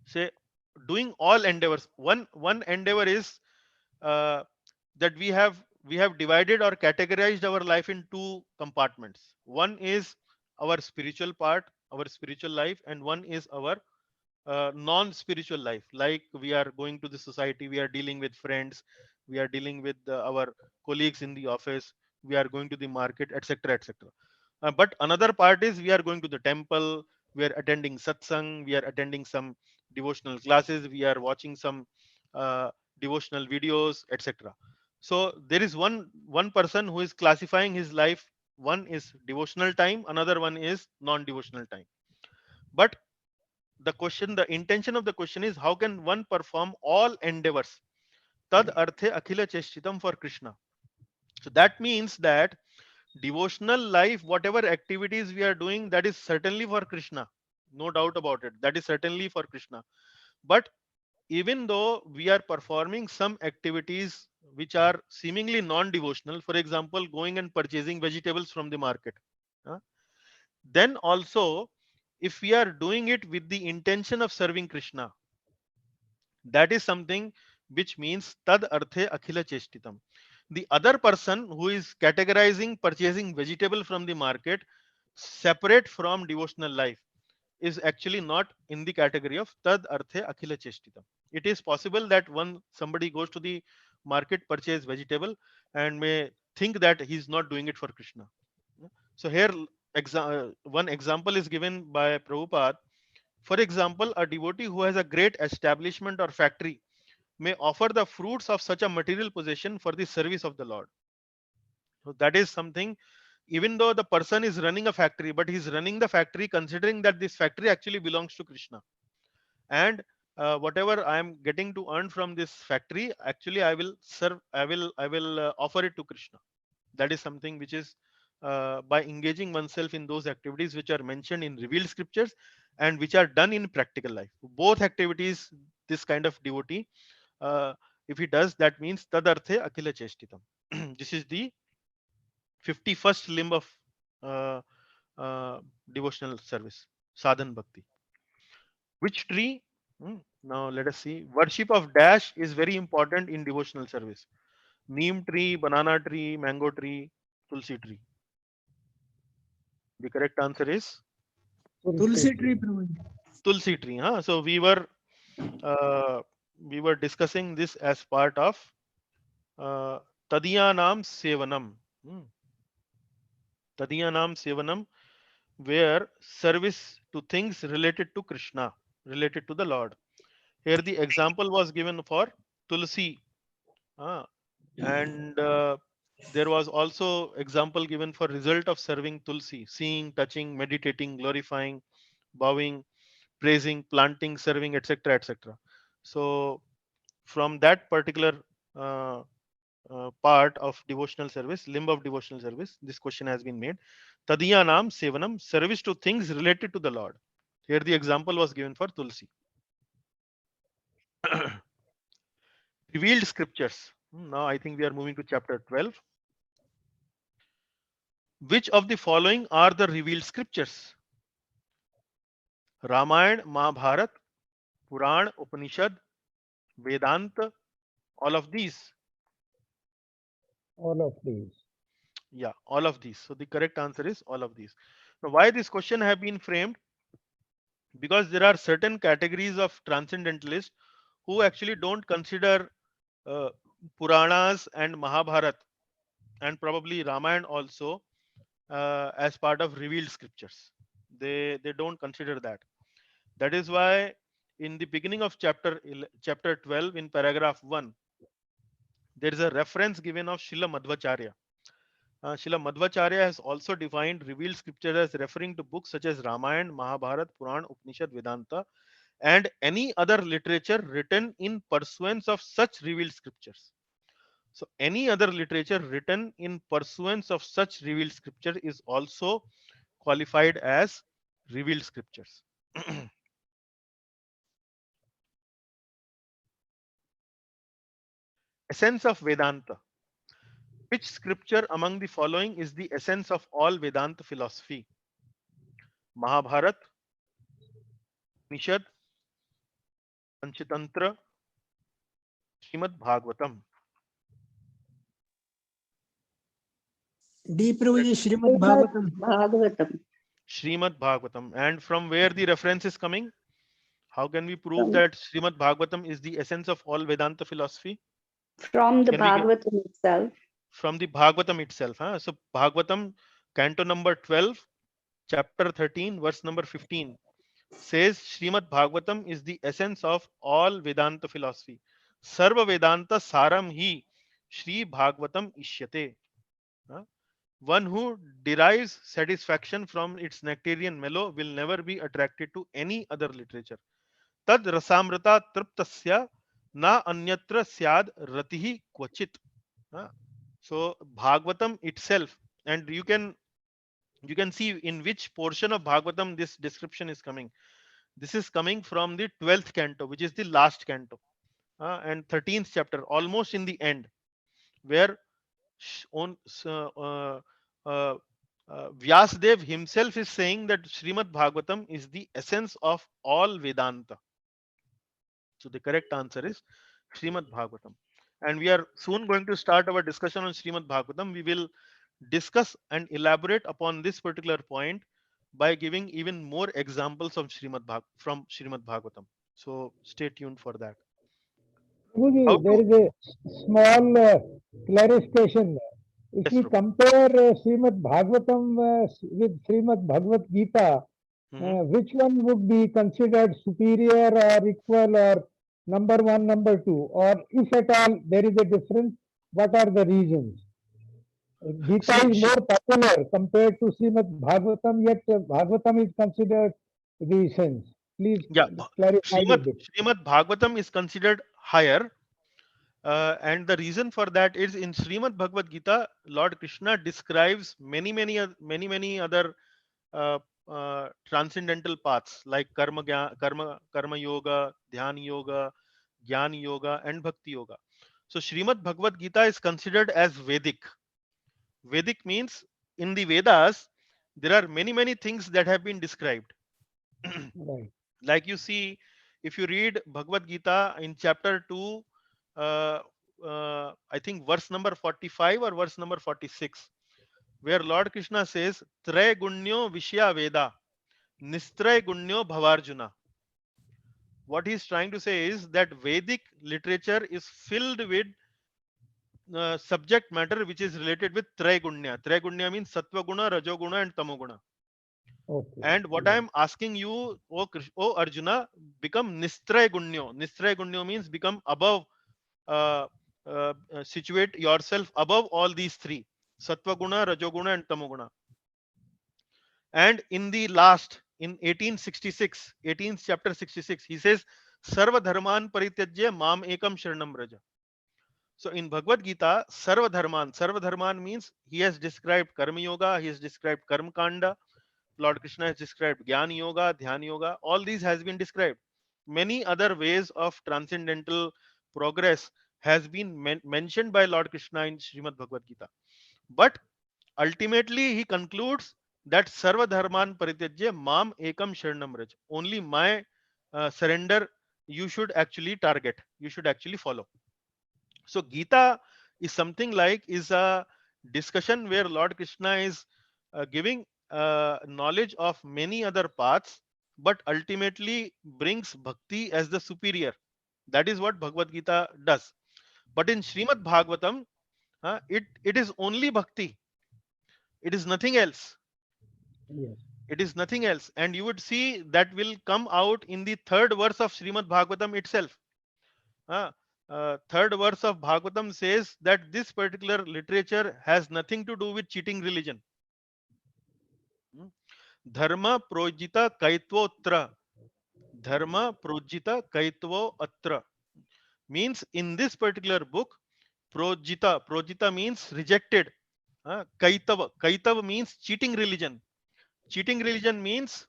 Say doing all endeavors. One endeavor is uh, that we have divided or categorized our life in two compartments. One is our spiritual part, our spiritual life, and one is our non-spiritual life. Like we are going to the society, we are dealing with friends, we are dealing with our colleagues in the office, we are going to the market, etc., etc. But another part is we are going to the temple, we are attending satsang, we are attending some devotional classes, we are watching some uh, devotional videos, etc. So there is one person who is classifying his life. One is devotional time, another one is non-devotional time. But the intention of the question is, how can one perform all endeavors? Tad arthe akhila cheshtitam for Krishna. So that means that devotional life, whatever activities we are doing, that is certainly for Krishna. No doubt about it. That is certainly for Krishna. But even though we are performing some activities which are seemingly non-devotional, for example, going and purchasing vegetables from the market, uh, then also if we are doing it with the intention of serving Krishna, that is something which means tad arthe akhila cheshtitam. The other person who is categorizing purchasing vegetable from the market separate from devotional life is actually not in the category of tad arthe akhila cheshtitam. It is possible that somebody goes to the market, purchase vegetable, and may think that he is not doing it for Krishna. So here one example is given by Prabhupada. For example, a devotee who has a great establishment or factory may offer the fruits of such a material possession for the service of the Lord. So that is something, even though the person is running a factory, but he's running the factory considering that this factory actually belongs to Krishna. And whatever I am getting to earn from this factory, actually I will serve, I will offer it to Krishna. That is something which is by engaging oneself in those activities which are mentioned in revealed scriptures and which are done in practical life. Both activities, this kind of devotee, if he does, that means tadarthe akila cheshtitam. This is the 51st limb of uh, devotional service, sadhan bhakti. Which tree? Now let us see. Worship of dash is very important in devotional service. Neem tree, banana tree, mango tree, tulsi tree. The correct answer is Tulsi tree, Prabhuji. tulsi tree. Huh? So uh, we were discussing this as part of tadiyanam sevanam. Tadiyanam sevanam, where service to things related to Krishna, related to the Lord. Here the example was given for tulsi, and there was also example given for result of serving tulsi: seeing, touching, meditating, glorifying, bowing, praising, planting, serving, etc., etc. So from that particular uh, part of devotional service, limb of devotional service, this question has been made. Tadiyanam sevanam, service to things related to the Lord. Here the example was given for tulsi. Revealed scriptures. Now I think we are moving to chapter 12. Which of the following are the revealed scriptures? Ramayana, Mahabharat, Puran, Upanishad, Vedanta, all of these. All of these. Yeah, all of these. So the correct answer is all of these. Now, why this question have been framed? Because there are certain categories of transcendentalists who actually don't consider uh, Puranas and Mahabharat and probably Ramayana also as part of revealed scriptures. They don't consider that. That is why in the beginning of chapter 12 in paragraph 1, there is a reference given of Srila Madhvacharya. Srila Madhvacharya has also defined revealed scripture as referring to books such as Ramayana, Mahabharata, Puran, Upanishad, Vedanta, and any other literature written in pursuance of such revealed scriptures. So, any other literature written in pursuance of such revealed scripture is also qualified as revealed scriptures. Essence of Vedanta. Which scripture among the following is the essence of all Vedanta philosophy? Mahabharat, Nishad, Panchatantra, Srimad Bhagavatam. D, Prabhuji, Srimad Bhagavatam. Bhagavatam. Srimad Bhagavatam. And from where the reference is coming? How can we prove From, that Srimad Bhagavatam is the essence of all Vedanta philosophy? from the Can we get Bhagavatam itself. from the Bhagavatam itself? So Bhagavatam, canto number 12, chapter 13, verse number 15 says Srimad Bhagavatam is the essence of all Vedanta philosophy. Sarva Vedanta Saram hi Shri Bhagavatam Ishyate. One who derives satisfaction from its nectarian mellow will never be attracted to any other literature. Tad rasamrita triptasya na anyatra syad ratihi kvachit. So Bhagavatam itself, and you can see in which portion of Bhagavatam this description is coming. This is coming from the 12th canto, which is the last canto, and 13th chapter, almost in the end, where on Vyasdev himself is saying that Srimad Bhagavatam is the essence of all Vedanta. So the correct answer is Srimad Bhagavatam. And we are soon going to start our discussion on Srimad Bhagavatam. We will discuss and elaborate upon this particular point by giving even more examples of from Srimad Bhagavatam. So stay tuned for that. How Prabhuji, there to? is a small clarification. If Yes, we Prabhu. compare Srimad Bhagavatam with Srimad Bhagavad Gita, which one would be considered superior or equal or number one, number two? Or if at all there is a difference, what are the reasons? Gita See, is more popular compared to Srimad Bhagavatam, yet Bhagavatam is considered the essence. Please yeah, clarify a bit. Srimad Bhagavatam is considered higher. And the reason for that is in Srimad Bhagavad Gita, Lord Krishna describes many other transcendental paths like karma yoga, dhyana yoga, jnana yoga, and bhakti yoga. So Srimad Bhagavad Gita is considered as Vedic. Vedic means in the Vedas there are many things that have been described. Right. Like you see, if you read Bhagavad Gita in chapter 2, I think verse number 45 or verse number 46, where Lord Krishna says, Tray Gunyo Vishya Veda, Nistray Gunyo Bhavarjuna. What he's trying to say is that Vedic literature is filled with subject matter which is related with Trigunya. Trigunya means Sattva Guna, Rajoguna, and Tamoguna. Okay. And what I am asking you, O Arjuna, become Nistray Gunyo. Nistray Gunyo means become above, situate yourself above all these three: Sattva Guna, Rajoguna, and Tamoguna. And in the last, in 1866, 18th chapter 66, he says, Sarva Dharman Parityajya Mam Ekam Sharanam Raja. So in Bhagavad Gita, Sarva Dharman means he has described Karma Yoga, he has described Karma Kanda, Lord Krishna has described Jnana Yoga, Dhyana Yoga, all these has been described. Many other ways of transcendental progress has been mentioned by Lord Krishna in Srimad Bhagavad Gita. But ultimately he concludes that Sarva Dharman Parityajya Mam Ekam Sharanam Raj. Only my surrender you should actually target, you should actually follow. So Gita is something like is a discussion where Lord Krishna is giving knowledge of many other paths, but ultimately brings bhakti as the superior. That is what Bhagavad Gita does. But in Srimad Bhagavatam, it is only bhakti. It is nothing else. Yes. It is nothing else. And you would see that will come out in the third verse of Srimad Bhagavatam itself. Third verse of Bhagavatam says that this particular literature has nothing to do with cheating religion. Dharma projita kaitvotra. Dharma projita kaitvo atra. Means in this particular book, projita means rejected. Kaitava means cheating religion. Cheating religion means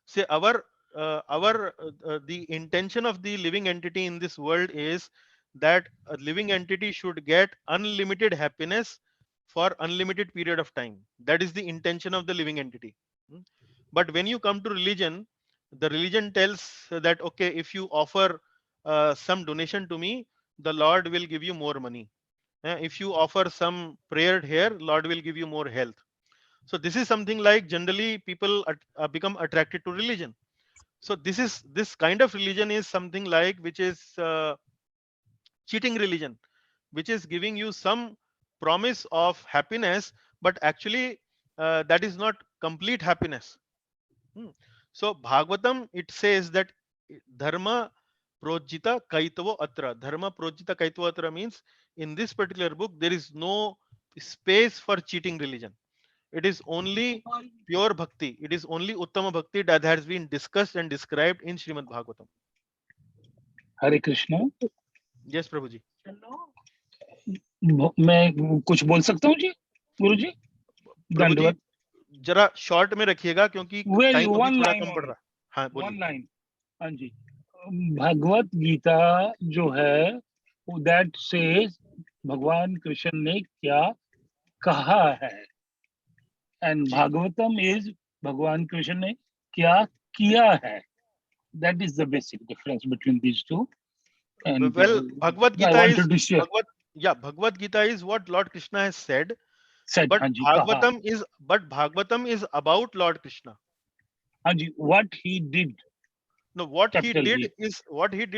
say the intention of the living entity in this world is that a living entity should get unlimited happiness for unlimited period of time. That is the intention of the living entity. But when you come to religion, the religion tells that okay, if you offer some donation to me, the Lord will give you more money. If you offer some prayer here, Lord will give you more health. So this is something like generally people become attracted to religion. So this kind of religion is something like which is cheating religion, which is giving you some promise of happiness, but actually that is not complete happiness. So Bhagavatam, it says that dharma projita kaitavo atra. Dharma projita kaitavo atra means in this particular book there is no space for cheating religion. It is only pure bhakti. It is only uttama bhakti that has been discussed and described in Srimad Bhagavatam. Hare Krishna. Yes, Prabhuji. मैं कुछ बोल सकता हूँ जी गुरु जी? प्रभुजी जरा short में रखिएगा क्योंकि time अभी थोड़ा कम पड़ रहा है. हाँ बोलिए. One line. हाँ जी. भगवत गीता जो है दैट सेज भगवान कृष्ण ने क्या कहा है, एंड भागवतम इज भगवान कृष्ण ने क्या किया है. That is the basic difference between these two. And well, Bhagavad Gita I wanted to share. Bhagavad Gita is what Lord Krishna has said, but हाँ जी, Bhagavatam is about Lord Krishna. हाँ जी, what he did. No, what he did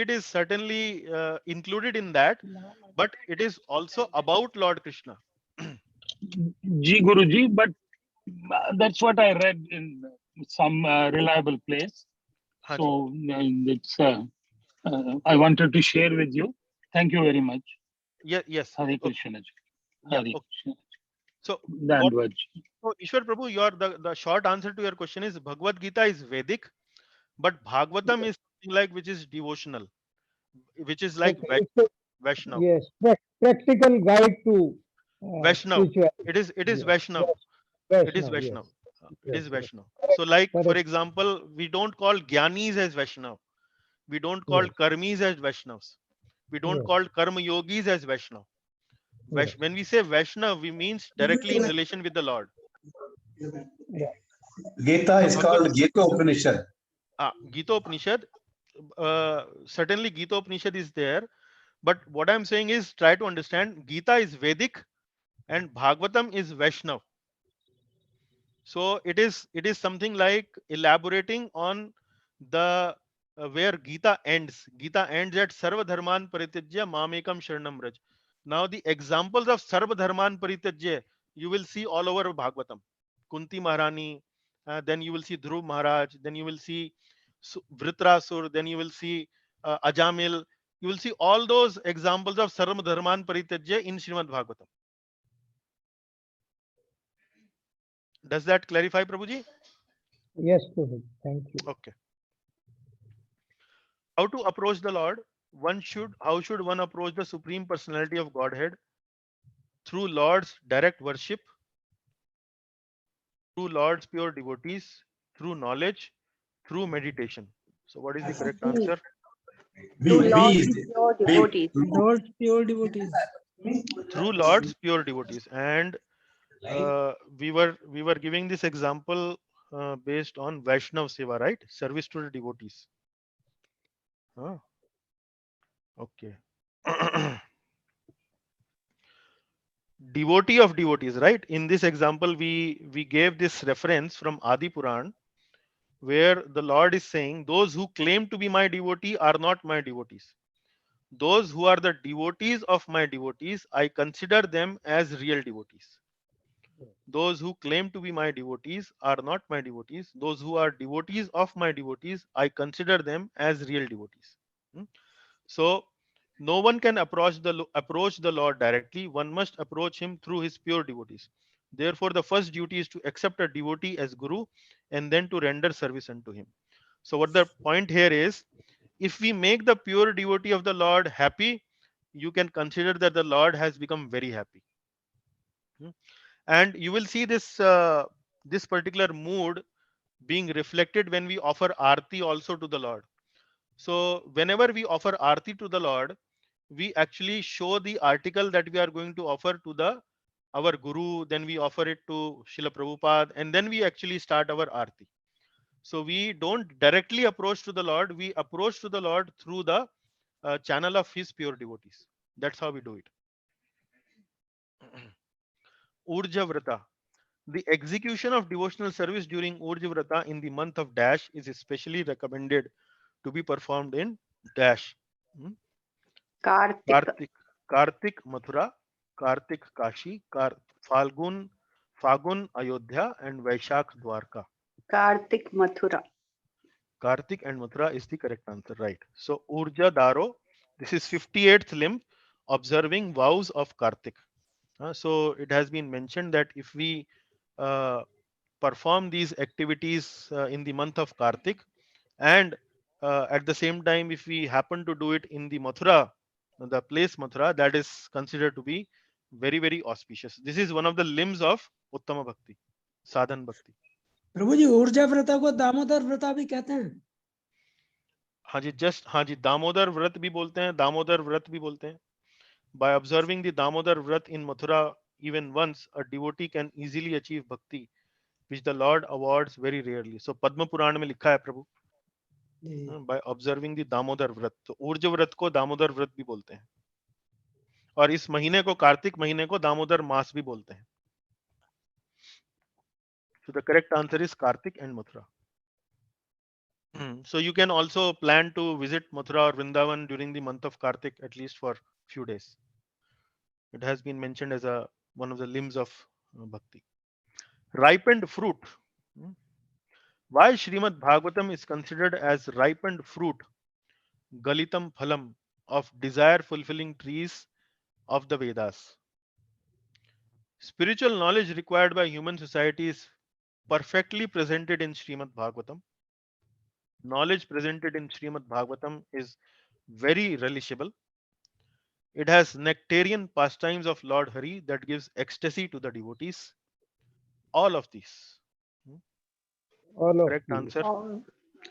is certainly included in that, but it is also about Lord Krishna. Ji Guruji, but that's what I read in some reliable place. So it's I wanted to share with you. Thank you very much. Yes. Hare Krishna. Yeah, Hare okay. Krishna. So Ishwar Prabhu, the short answer to your question is Bhagavad Gita is Vedic, but Bhagavatam is something like which is devotional, which is like Vaishnav. Yes, practical guide to Vaishnav. It is Vaishnav. It is Vaishnav. Vaishnav. It is Yes, Vaishnav. So like, for correct. example, we don't call Gyanis as Vaishnav. We don't call Yes. Karmis as Vaishnavs. We don't Yes. call Karma Yogis as Vaishnav. Yes. When we say Vaishnav, we means directly in relation with the Lord. Yeah. Gita is Bhagavad called Gita Upanishad. Gita Upanishad, certainly Gita Upanishad is there, but what I'm saying is try to understand Gita is Vedic and Bhagavatam is Vaishnav. So it is something like elaborating on the where Gita ends. Gita ends at Sarva Dharman Paritijya Mamekam Sharanam Raj. Now the examples of Sarva Dharman Paritijya you will see all over Bhagavatam. Kunti Maharani, then you will see Dhruv Maharaj, then you will see Vritrasur, then you will see Ajamil. You will see all those examples of Sarva Dharman Paritijya in Srimad Bhagavatam. Does that clarify, Prabhuji? Yes, Prabhu. Thank you. Okay. How to approach the Lord? How should one approach the Supreme Personality of Godhead? Through Lord's direct worship, through Lord's pure devotees, through knowledge, through meditation. So what is the correct answer? Through B Lord's is pure B. devotees. Lord's pure devotees. Through Lord's pure devotees. And we were giving this example based on Vaishnav Seva, right? Service to the devotees. Okay. Devotee of devotees, right? In this example, we gave this reference from Adi Puran, where the Lord is saying, those who claim to be my devotee are not my devotees. Those who are the devotees of my devotees, I consider them as real devotees. Those who claim to be my devotees are not my devotees. Those who are devotees of my devotees, I consider them as real devotees. So no one can approach the Lord directly. One must approach him through his pure devotees. Therefore, the first duty is to accept a devotee as guru and then to render service unto him. So what the point here is, if we make the pure devotee of the Lord happy, you can consider that the Lord has become very happy. And you will see this particular mood being reflected when we offer arti also to the Lord. So whenever we offer arti to the Lord, we actually show the article that we are going to offer to our guru, then we offer it to Srila Prabhupada, and then we actually start our arti. So we don't directly approach to the Lord, we approach to the Lord through the channel of his pure devotees. That's how we do it. Urja Vrata. The execution of devotional service during Urja Vrata in the month of Dash is especially recommended to be performed in Dash. Kartik. Kartik Mathura, Kartik Kashi, Falgun Ayodhya, and Vaishakh Dwarka. Kartik Mathura. Kartik and Mathura is the correct answer, right? So Urja Daro, this is 58th limb, observing vows of Kartik. So it has been mentioned that if we perform these activities in the month of Kartik, and at the same time, if we happen to do it in the Mathura, the place Mathura, that is considered to be very, very auspicious. This is one of the limbs of Uttama Bhakti, Sadhan Bhakti. प्रभु जी ऊर्जा व्रता को दामोदर व्रता भी कहते हैं. हाँ जी दामोदर व्रत भी बोलते हैं, दामोदर व्रत भी बोलते हैं. By observing the Damodar Vrat in Mathura even once, a devotee can easily achieve bhakti, which the Lord awards very rarely. So Padma Puran में लिखा है प्रभु. By observing the Damodar Vrat, तो ऊर्जा व्रत को दामोदर व्रत भी बोलते हैं. और इस महीने को, कार्तिक महीने को, दामोदर मास भी बोलते हैं. So the correct answer is Kartik and Mathura. So you can also plan to visit Mathura or Vrindavan during the month of Kartik, at least for few days. It has been mentioned as one of the limbs of bhakti. Ripened fruit. Why Srimad Bhagavatam is considered as ripened fruit, Galitam Phalam, of desire fulfilling trees of the Vedas? Spiritual knowledge required by human society is perfectly presented in Srimad Bhagavatam. Knowledge presented in Srimad Bhagavatam is very relishable. It has nectarian pastimes of Lord Hari that gives ecstasy to the devotees. All of these. All of Correct these. answer. All,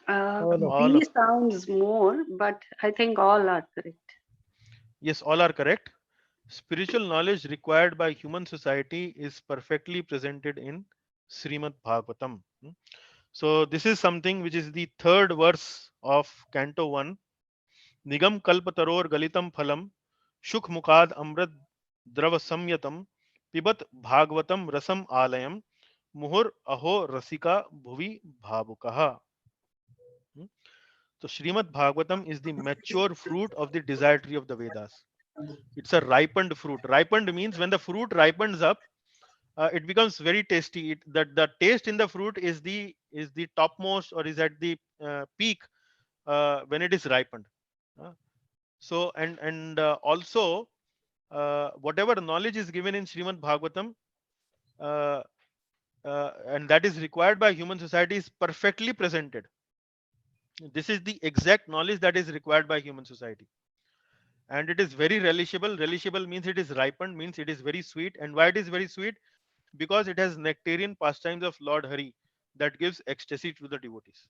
All of All B of, sounds more, but I think all are correct. yes, all are correct. Spiritual knowledge required by human society is perfectly presented in Srimad Bhagavatam. So this is something which is the third verse of Canto 1. Nigam kalpataror galitam phalam shukh mukad amrit drava samyatam pibat bhagavatam rasam alayam muhur aho rasika bhuvi bhavukaha. So Srimad Bhagavatam is the mature fruit of the desire tree of the Vedas. It's a ripened fruit. Ripened means when the fruit ripens up, it becomes very tasty. The taste in the fruit is the topmost or is at the peak when it is ripened. Uh, so and also whatever knowledge is given in Srimad Bhagavatam uh, and that is required by human society is perfectly presented. This is the exact knowledge that is required by human society, and it is very relishable. Relishable means it is ripened, means it is very sweet. And why it is very sweet? Because it has nectarian pastimes of Lord Hari that gives ecstasy to the devotees.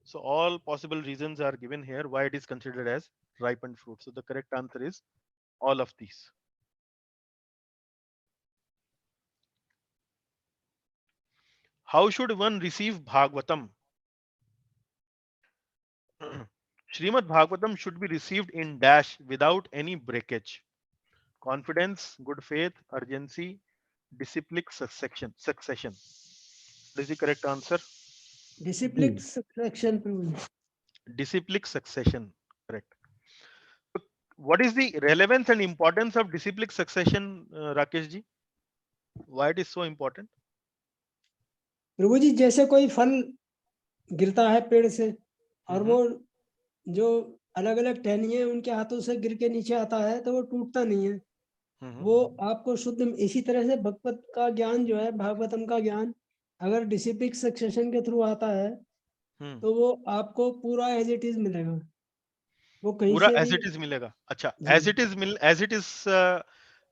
So all possible reasons are given here why it is considered as ripened fruit. So the correct answer is all of these. How should one receive Bhagavatam? Srimad Bhagavatam should be received in dash without any breakage. Confidence, good faith, urgency, disciplic succession. What is the correct answer? Disciplic succession, Prabhuji. Disciplic succession. Correct. What is the relevance and importance of disciplic succession, Rakesh ji? Why it is so important? प्रभु जी जैसे कोई फल गिरता है पेड़ से और वो जो अलग अलग टहनियां उनके हाथों से गिर के नीचे आता है तो वो टूटता नहीं है, वो आपको शुद्ध। इसी तरह से भगवत का ज्ञान जो है, भागवतम का ज्ञान अगर डिसिप्लिक सक्सेशन के थ्रू आता है तो वो आपको पूरा एज इट इज मिलेगा, वो कहीं पूरा से एज भी। इट इज मिलेगा। अच्छा, जी। एज इट इज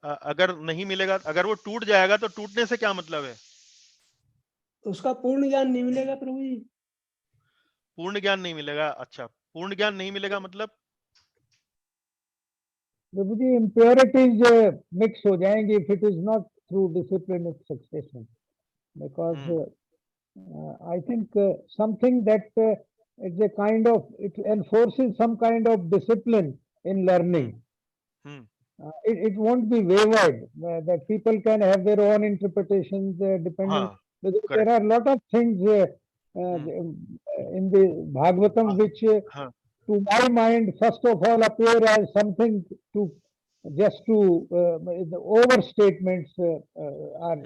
अगर नहीं मिलेगा, अगर वो टूट जाएगा तो टूटने से क्या मतलब है? उसका पूर्ण ज्ञान नहीं मिलेगा प्रभु जी। पूर्ण ज्ञान नहीं मिलेगा। अच्छा, पूर्ण ज्ञान नहीं मिलेगा मतलब? प्रभु जी impurities mix हो जाएंगी if it is not through disciplined succession, because I think something that it's a kind of, it enforces some kind of discipline in learning. It won't be wavered, that people can have their own interpretations depending. Because there are a lot of things in the Bhagavatam which to my mind first of all appear as something to just to the overstatements are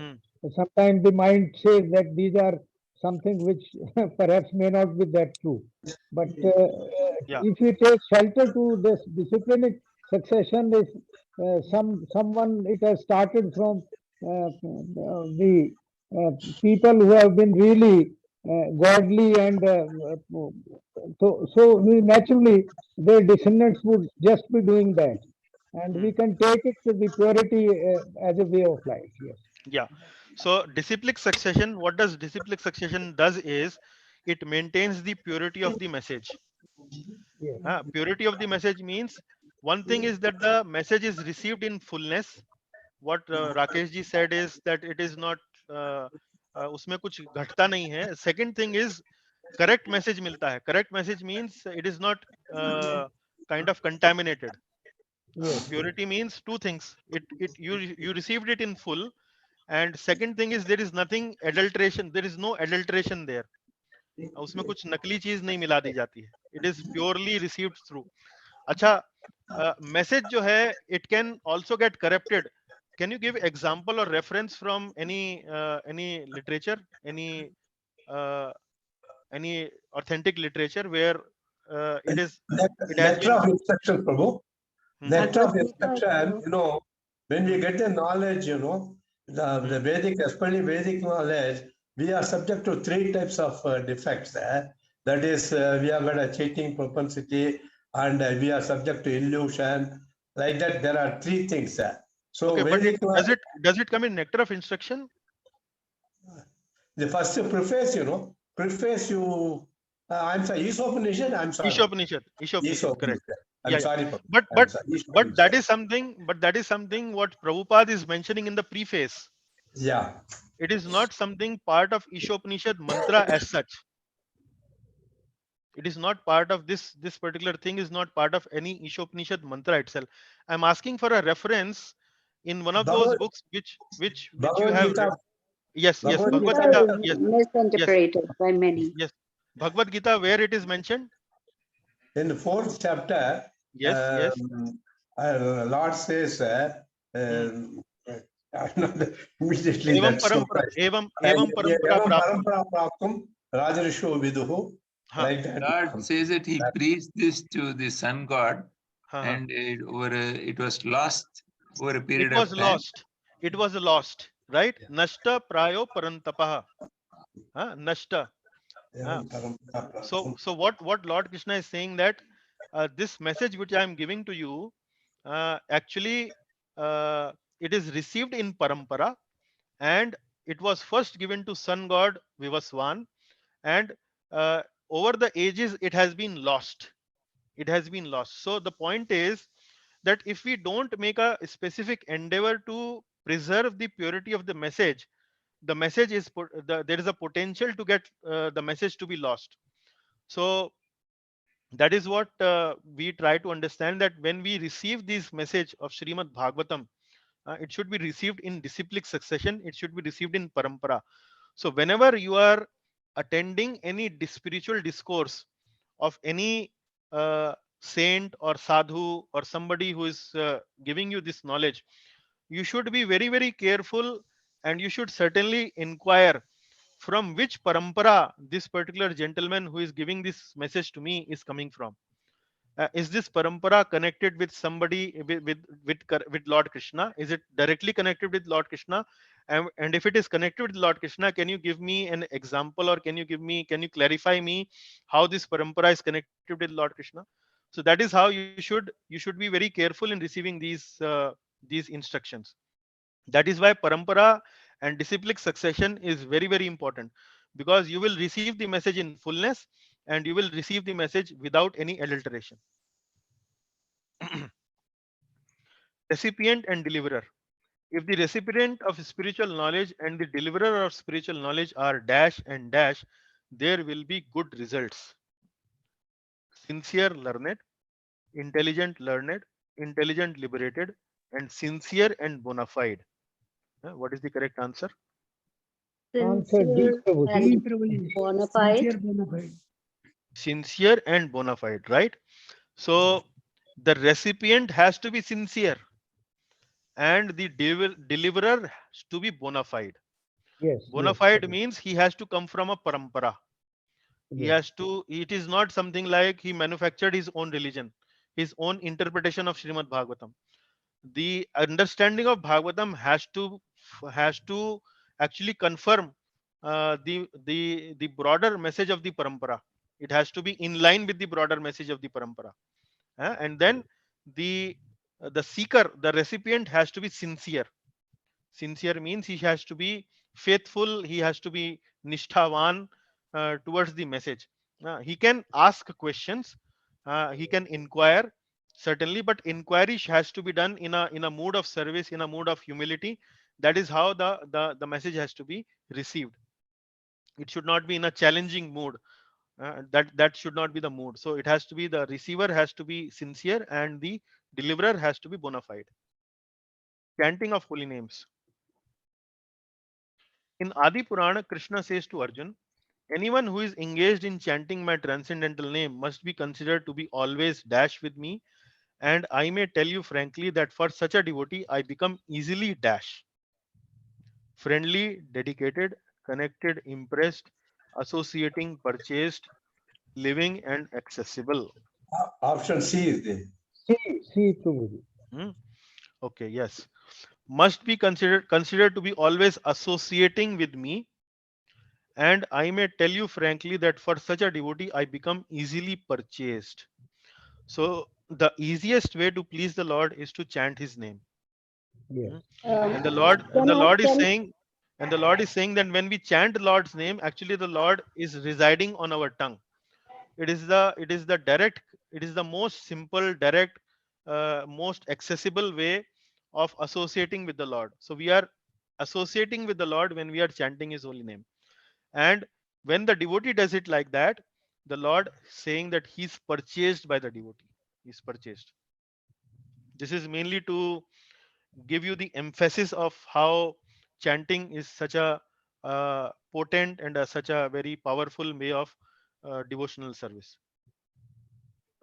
sometimes the mind says that these are something which perhaps may not be that true, but if you take shelter to this disciplinic succession, is someone, it has started from the people who have been really godly, and so naturally their descendants would just be doing that, and we can take it to the purity as a way of life. Yes. Yeah. So disciplic succession, what does disciplic succession does is it maintains the purity of the message. Yes. Purity of the message means one thing is that the message is received in fullness. What Rakesh ji said is that it is not उसमें कुछ घटता नहीं है. Second thing is correct message मिलता है. Correct message means it is not kind of contaminated. Purity means two things. You received it in full, and second thing is there is nothing adulteration. There is no adulteration there. उसमें कुछ नकली चीज नहीं मिला दी जाती है. It is purely received through. अच्छा, message जो है it can also get corrupted. Can you give example or reference from any literature, any authentic literature where it has Nectar of been instruction, Prabhu. Nectar of instruction, when we get the knowledge, the Vedic, especially Vedic knowledge, we are subject to three types of defects. That is, we have got a cheating propensity, and we are subject to illusion. Like that, there are three things. So okay, Vedic but does it come in Nectar of Instruction? The first preface, preface you, I'm sorry, Ishopanishad, I'm sorry. Ishopanishad, correct. I'm Yeah, sorry. For But I'm sorry, that Ishopanishad. is something what Prabhupada is mentioning in the preface. Yeah. It is not something part of Ishopanishad mantra as such. It is not part of this particular thing is not part of any Ishopanishad mantra itself. I'm asking for a reference in one of those Bhagavad, books which you Bhagavad have Gita. read. Yes, Bhagavad Bhagavad Gita. Gita. Gita Yes, is misinterpreted by many. yes. Bhagavad Gita, where it is mentioned? In the 4th chapter, Yes, Lord says, immediately Evam that's parampara, evam parampara Evam praptam. parampara praptam Rajarisho viduhu. Huh. Right hand God comes. says that he preached this to the sun god, Huh. and it was lost over a period It was of time. lost. It was lost, right? Nashta prayo parantapaha. Nashta. Evam parampara praptam. So what Lord Krishna is saying that this message which I am giving to you, actually it is received in parampara, and it was first given to sun god Vivaswan, and uh, over the ages it has been lost. It has been lost. So the point is that if we don't make a specific endeavor to preserve the purity of the message is there is a potential to get the message to be lost. So that is what we try to understand, that when we receive this message of Srimad Bhagavatam, it should be received in disciplic succession, it should be received in parampara. So whenever you are attending any spiritual discourse of any saint or sadhu or somebody who is giving you this knowledge, you should be very careful, and you should certainly inquire from which parampara this particular gentleman who is giving this message to me is coming from. Is this parampara connected with somebody with Lord Krishna? Is it directly connected with Lord Krishna? And if it is connected with Lord Krishna, can you give me an example, or can you clarify me how this parampara is connected with Lord Krishna? So that is how you should be very careful in receiving these instructions. That is why parampara and disciplic succession is very important, because you will receive the message in fullness, and you will receive the message without any adulteration. Recipient and deliverer. If the recipient of spiritual knowledge and the deliverer of spiritual knowledge are dash and dash, there will be good results. Sincere learned, intelligent liberated, and sincere and bona fide. What is the correct answer? Answer D, Sincere Prabhuji. and bona fide. Sincere bona fide. Sincere and bona fide, right? So the recipient has to be sincere, and the deliverer has to be bona fide. Yes. Bona fide means he has to come from a parampara. He Yes. has to, it is not something like he manufactured his own religion, his own interpretation of Srimad Bhagavatam. The understanding of Bhagavatam has to actually confirm the broader message of the parampara. It has to be in line with the broader message of the parampara. And then the seeker, the recipient, has to be sincere. Sincere means he has to be faithful, he has to be nishthavan towards the message. He can ask questions, he can inquire, certainly, but inquiry has to be done in a mood of service, in a mood of humility. That is how the message has to be received. It should not be in a challenging mood. That should not be the mood. So it has to be, the receiver has to be sincere, and the deliverer has to be bona fide. Chanting of holy names. In Adi Purana, Krishna says to Arjun, anyone who is engaged in chanting my transcendental name must be considered to be always dash with me, and I may tell you frankly that for such a devotee I become easily dash. Friendly, dedicated, connected, impressed, associating, purchased, living, and accessible. Option C is there. C, Prabhuji. Okay, yes. Must be considered to be always associating with me, and I may tell you frankly that for such a devotee I become easily purchased. So the easiest way to please the Lord is to chant his name. Yes. And the Lord is saying, And the Lord is saying that when we chant the Lord's name, actually the Lord is residing on our tongue. It is the direct, it is the most simple, direct, most accessible way of associating with the Lord. So we are associating with the Lord when we are chanting His holy name. And when the devotee does it like that, the Lord saying that He's purchased by the devotee. He's purchased. This is mainly to give you the emphasis of how chanting is such a potent and such a very powerful way of devotional service.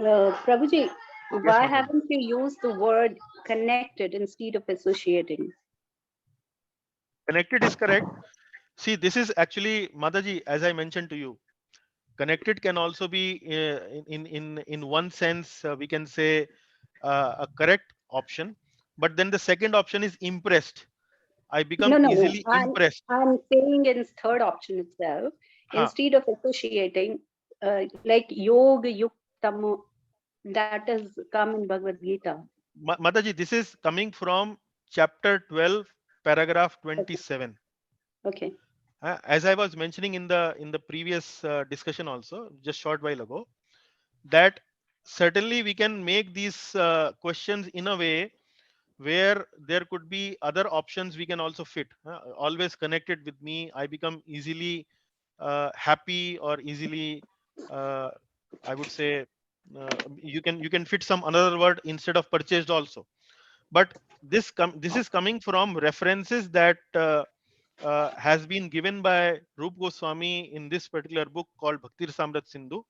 Prabhuji, Yes, why Mataji. haven't you used the word connected instead of associating? Connected is correct. See, this is actually, Mataji, as I mentioned to you, connected can also be in one sense we can say a correct option, but then the second option is impressed. I become No. easily impressed. I'm saying in third option itself, Huh. instead of associating, like yoga yuktamo, that is come in Bhagavad Gita. Mataji, this is coming from chapter 12, paragraph 27. Okay. As I was mentioning in the previous discussion also, just short while ago, that certainly we can make these questions in a way where there could be other options we can also fit. Always connected with me, I become easily happy, or easily I would say you can fit some another word instead of purchased also. But this is coming from references that has been given by Rup Goswami in this particular book called Bhakti Rasamrit Sindhu.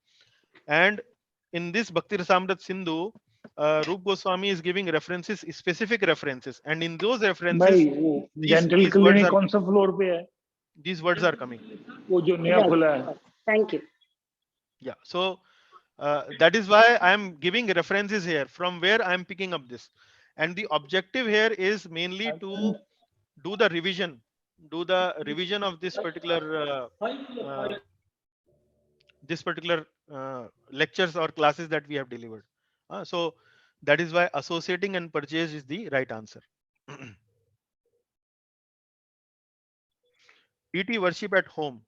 And in this Bhakti Rasamrit Sindhu, Rup Goswami is giving references, specific references, and in those भाई references, वो these dental these words clinic are कौन सा floor पे है? these words are coming. वो जो नया Right. खुला है. Thank you. Yeah, so that is why I am giving references here from where I am picking up this, and the objective here is mainly to do the revision of this particular lectures or classes that we have delivered. So that is why associating and purchase is the right answer. DT worship at home.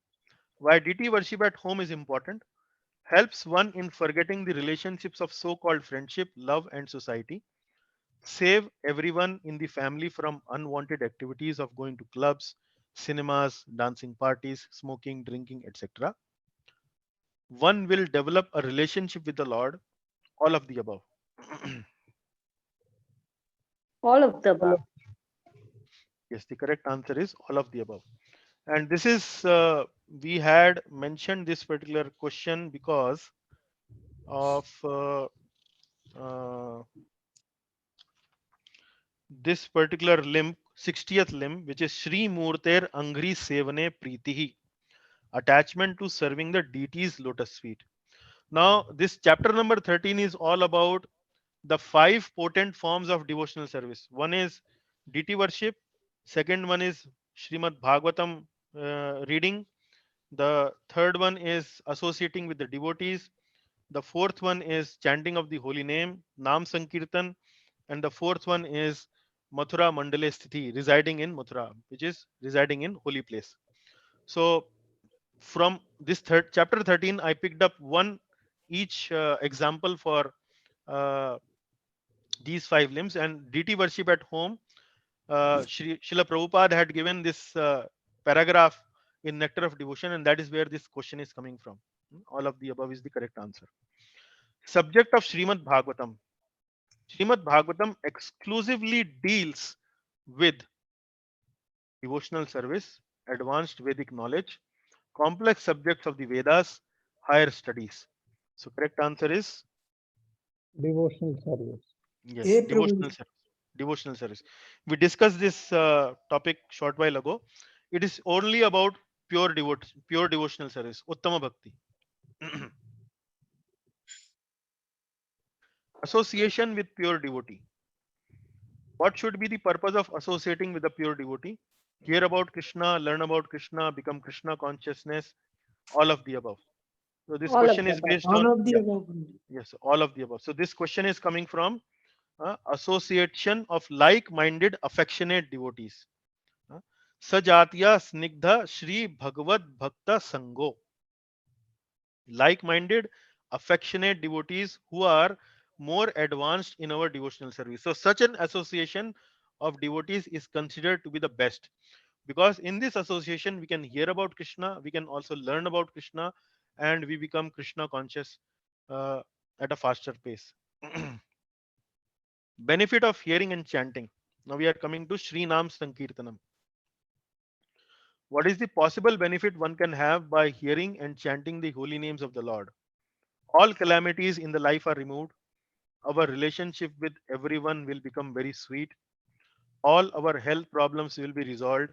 Why DT worship at home is important? Helps one in forgetting the relationships of so-called friendship, love, and society. Save everyone in the family from unwanted activities of going to clubs, cinemas, dancing parties, smoking, drinking, etc. One will develop a relationship with the Lord, all of the above. All of the above. Yes, the correct answer is all of the above. And this is, we had mentioned this particular question because of this particular limb, 60th limb, which is Sri Murter Angri Sevane Pritihi, attachment to serving the deity's lotus feet. Now, this chapter number 13 is all about the 5 potent forms of devotional service. One is deity worship, second one is Srimad Bhagavatam reading, the third one is associating with the devotees, the fourth one is chanting of the holy name, Nam Sankirtan, and the fourth one is Mathura Mandale Sthiti, residing in Mathura, which is residing in holy place. So from this chapter 13, I picked up one each example for uh, these 5 limbs. And DT worship at home, Srila Prabhupada had given this paragraph in Nectar of Devotion, and that is where this question is coming from. All of the above is the correct answer. Subject of Srimad Bhagavatam. Srimad Bhagavatam exclusively deals with devotional service, advanced Vedic knowledge, complex subjects of the Vedas, higher studies. So correct answer is Devotional service. yes, A devotional Prabhuji. service. Devotional service. We discussed this topic short while ago. It is only about pure devotional service, Uttama Bhakti. Association with pure devotee. What should be the purpose of associating with a pure devotee? Hear about Krishna, learn about Krishna, become Krishna consciousness, all of the above. So this All of question the is above. based All on, of the yeah, above. Prabhuji. yes, all of the above. So this question is coming from association of like-minded affectionate devotees. Sajatya Snigdha Shri Bhagavad Bhakta Sango. Like-minded, affectionate devotees who are more advanced in our devotional service. So such an association of devotees is considered to be the best, because in this association we can hear about Krishna, we can also learn about Krishna, and we become Krishna conscious uh, at a faster pace. Benefit of hearing and chanting. Now we are coming to Sri Nam Sankirtanam. What is the possible benefit one can have by hearing and chanting the holy names of the Lord? All calamities in the life are removed. Our relationship with everyone will become very sweet. All our health problems will be resolved.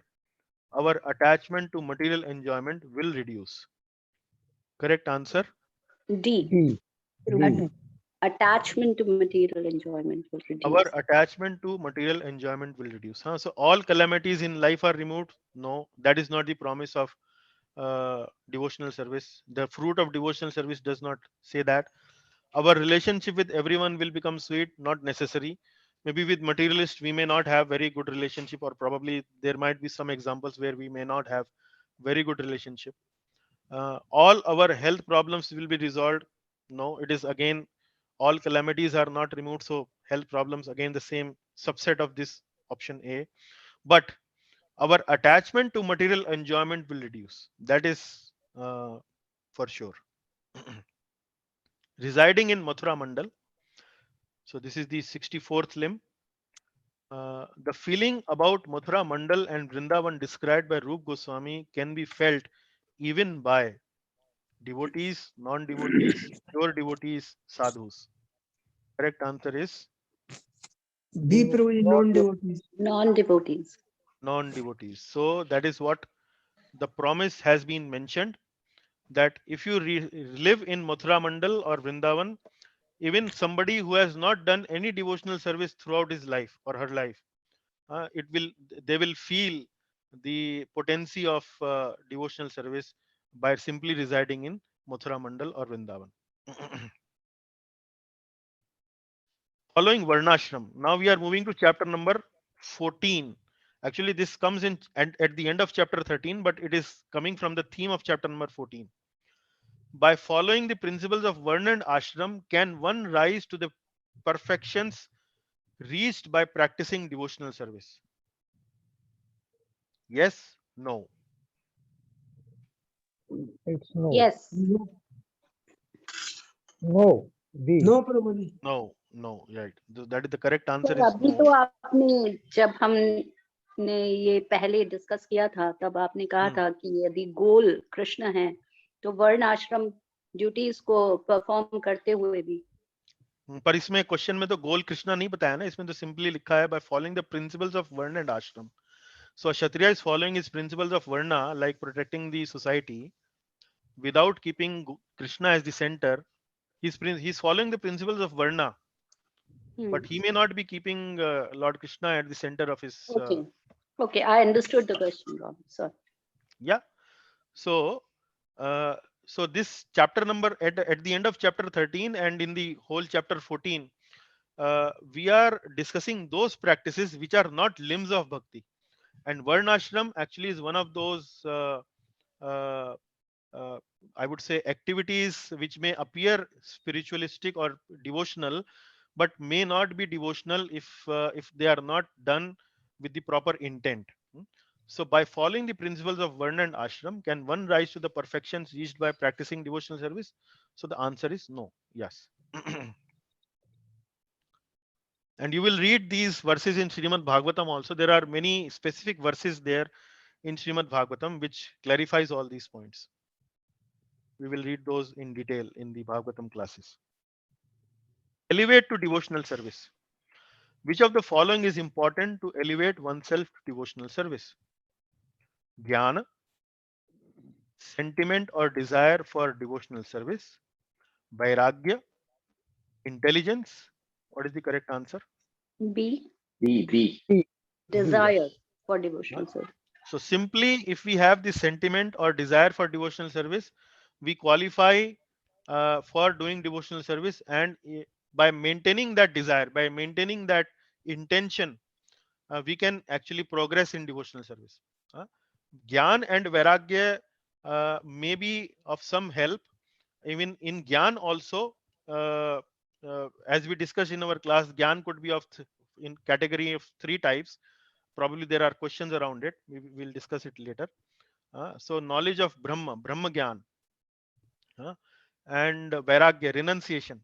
Our attachment to material enjoyment will reduce. Correct answer? D. D. D. Attachment to material enjoyment will Our reduce. attachment to material enjoyment will reduce. Huh? So all calamities in life are removed? No, that is not the promise of devotional service. The fruit of devotional service does not say that. Our relationship with everyone will become sweet, not necessary. Maybe with materialist we may not have very good relationship, or probably there might be some examples where we may not have very good relationship. All our health problems will be resolved. No, it is again, all calamities are not removed, so health problems again the same subset of this option A. But our attachment to material enjoyment will reduce. That is for sure. Residing in Mathura Mandal. So this is the 64th limb. The feeling about Mathura Mandal and Vrindavan described by Rup Goswami can be felt even by devotees, non-devotees, pure devotees, sadhus. Correct answer is B, Prabhuji, non-devotees. Non-devotees. non-devotees. So that is what the promise has been mentioned, that if you live in Mathura Mandal or Vrindavan, even somebody who has not done any devotional service throughout his life or her life, it will they will feel the potency of devotional service by simply residing in Mathura Mandal or Vrindavan. Following Varnashram. Now we are moving to chapter number 14. Actually, this comes in at the end of chapter 13, but it is coming from the theme of chapter number 14. By following the principles of Varna and Ashram, can one rise to the perfections reached by practicing devotional service? Yes, no. It's no. Yes. No. D. No, Prabhuji. No, no, right. That is the correct answer sir is अभी no. तो आपने जब हमने ये पहले discuss किया था तब आपने कहा था कि यदि गोल कृष्ण है तो वर्ण आश्रम ड्यूटीज को परफॉर्म करते हुए भी पर इसमें क्वेश्चन में तो गोल कृष्णा नहीं बताया ना, इसमें तो सिंपली लिखा है by following the principles of Varna and Ashram. So a Kshatriya is following his principles of Varna, like protecting the society, without keeping Krishna as the center. He's following the principles of Varna, but he may not be keeping Lord Krishna at the center of his. Okay, I understood the question wrong. Sorry. Yeah. So, so this chapter number at the end of chapter 13 and in the whole chapter 14, we are discussing those practices which are not limbs of bhakti, and Varnashram actually is one of those. Uh, I would say activities which may appear spiritualistic or devotional, but may not be devotional if they are not done with the proper intent. So by following the principles of Varna and Ashram, can one rise to the perfections reached by practicing devotional service? So the answer is no. Yes. And you will read these verses in Srimad Bhagavatam also. There are many specific verses there in Srimad Bhagavatam which clarifies all these points. We will read those in detail in the Bhagavatam classes. Elevate to devotional service. Which of the following is important to elevate oneself to devotional service? Jnana, sentiment or desire for devotional service, vairagya, intelligence. What is the correct answer? B. B. Desire for devotional service. So simply, if we have the sentiment or desire for devotional service, we qualify for doing devotional service, and by maintaining that desire, by maintaining that intention, we can actually progress in devotional service. Gyan and Vairagya may be of some help. Even in Gyan also, as we discussed in our class, Gyan could be of in category of 3 types. Probably there are questions around it. We will discuss it later. So knowledge of Brahma, Brahma Gyan, and Vairagya, renunciation.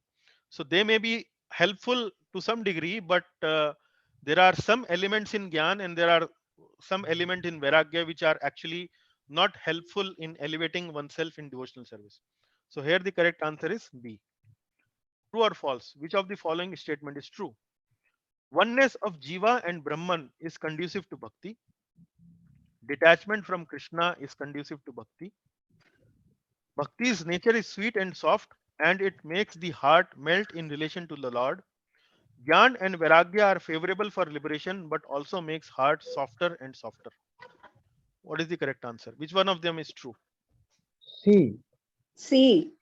So they may be helpful to some degree, but there are some elements in Gyan and there are some element in Vairagya which are actually not helpful in elevating oneself in devotional service. So here the correct answer is B. True or false? Which of the following statement is true? Oneness of Jiva and Brahman is conducive to bhakti. Detachment from Krishna is conducive to bhakti. Bhakti's nature is sweet and soft, and it makes the heart melt in relation to the Lord. Jnana and Vairagya are favorable for liberation, but also makes heart softer and softer. What is the correct answer? Which one of them is true? C. C.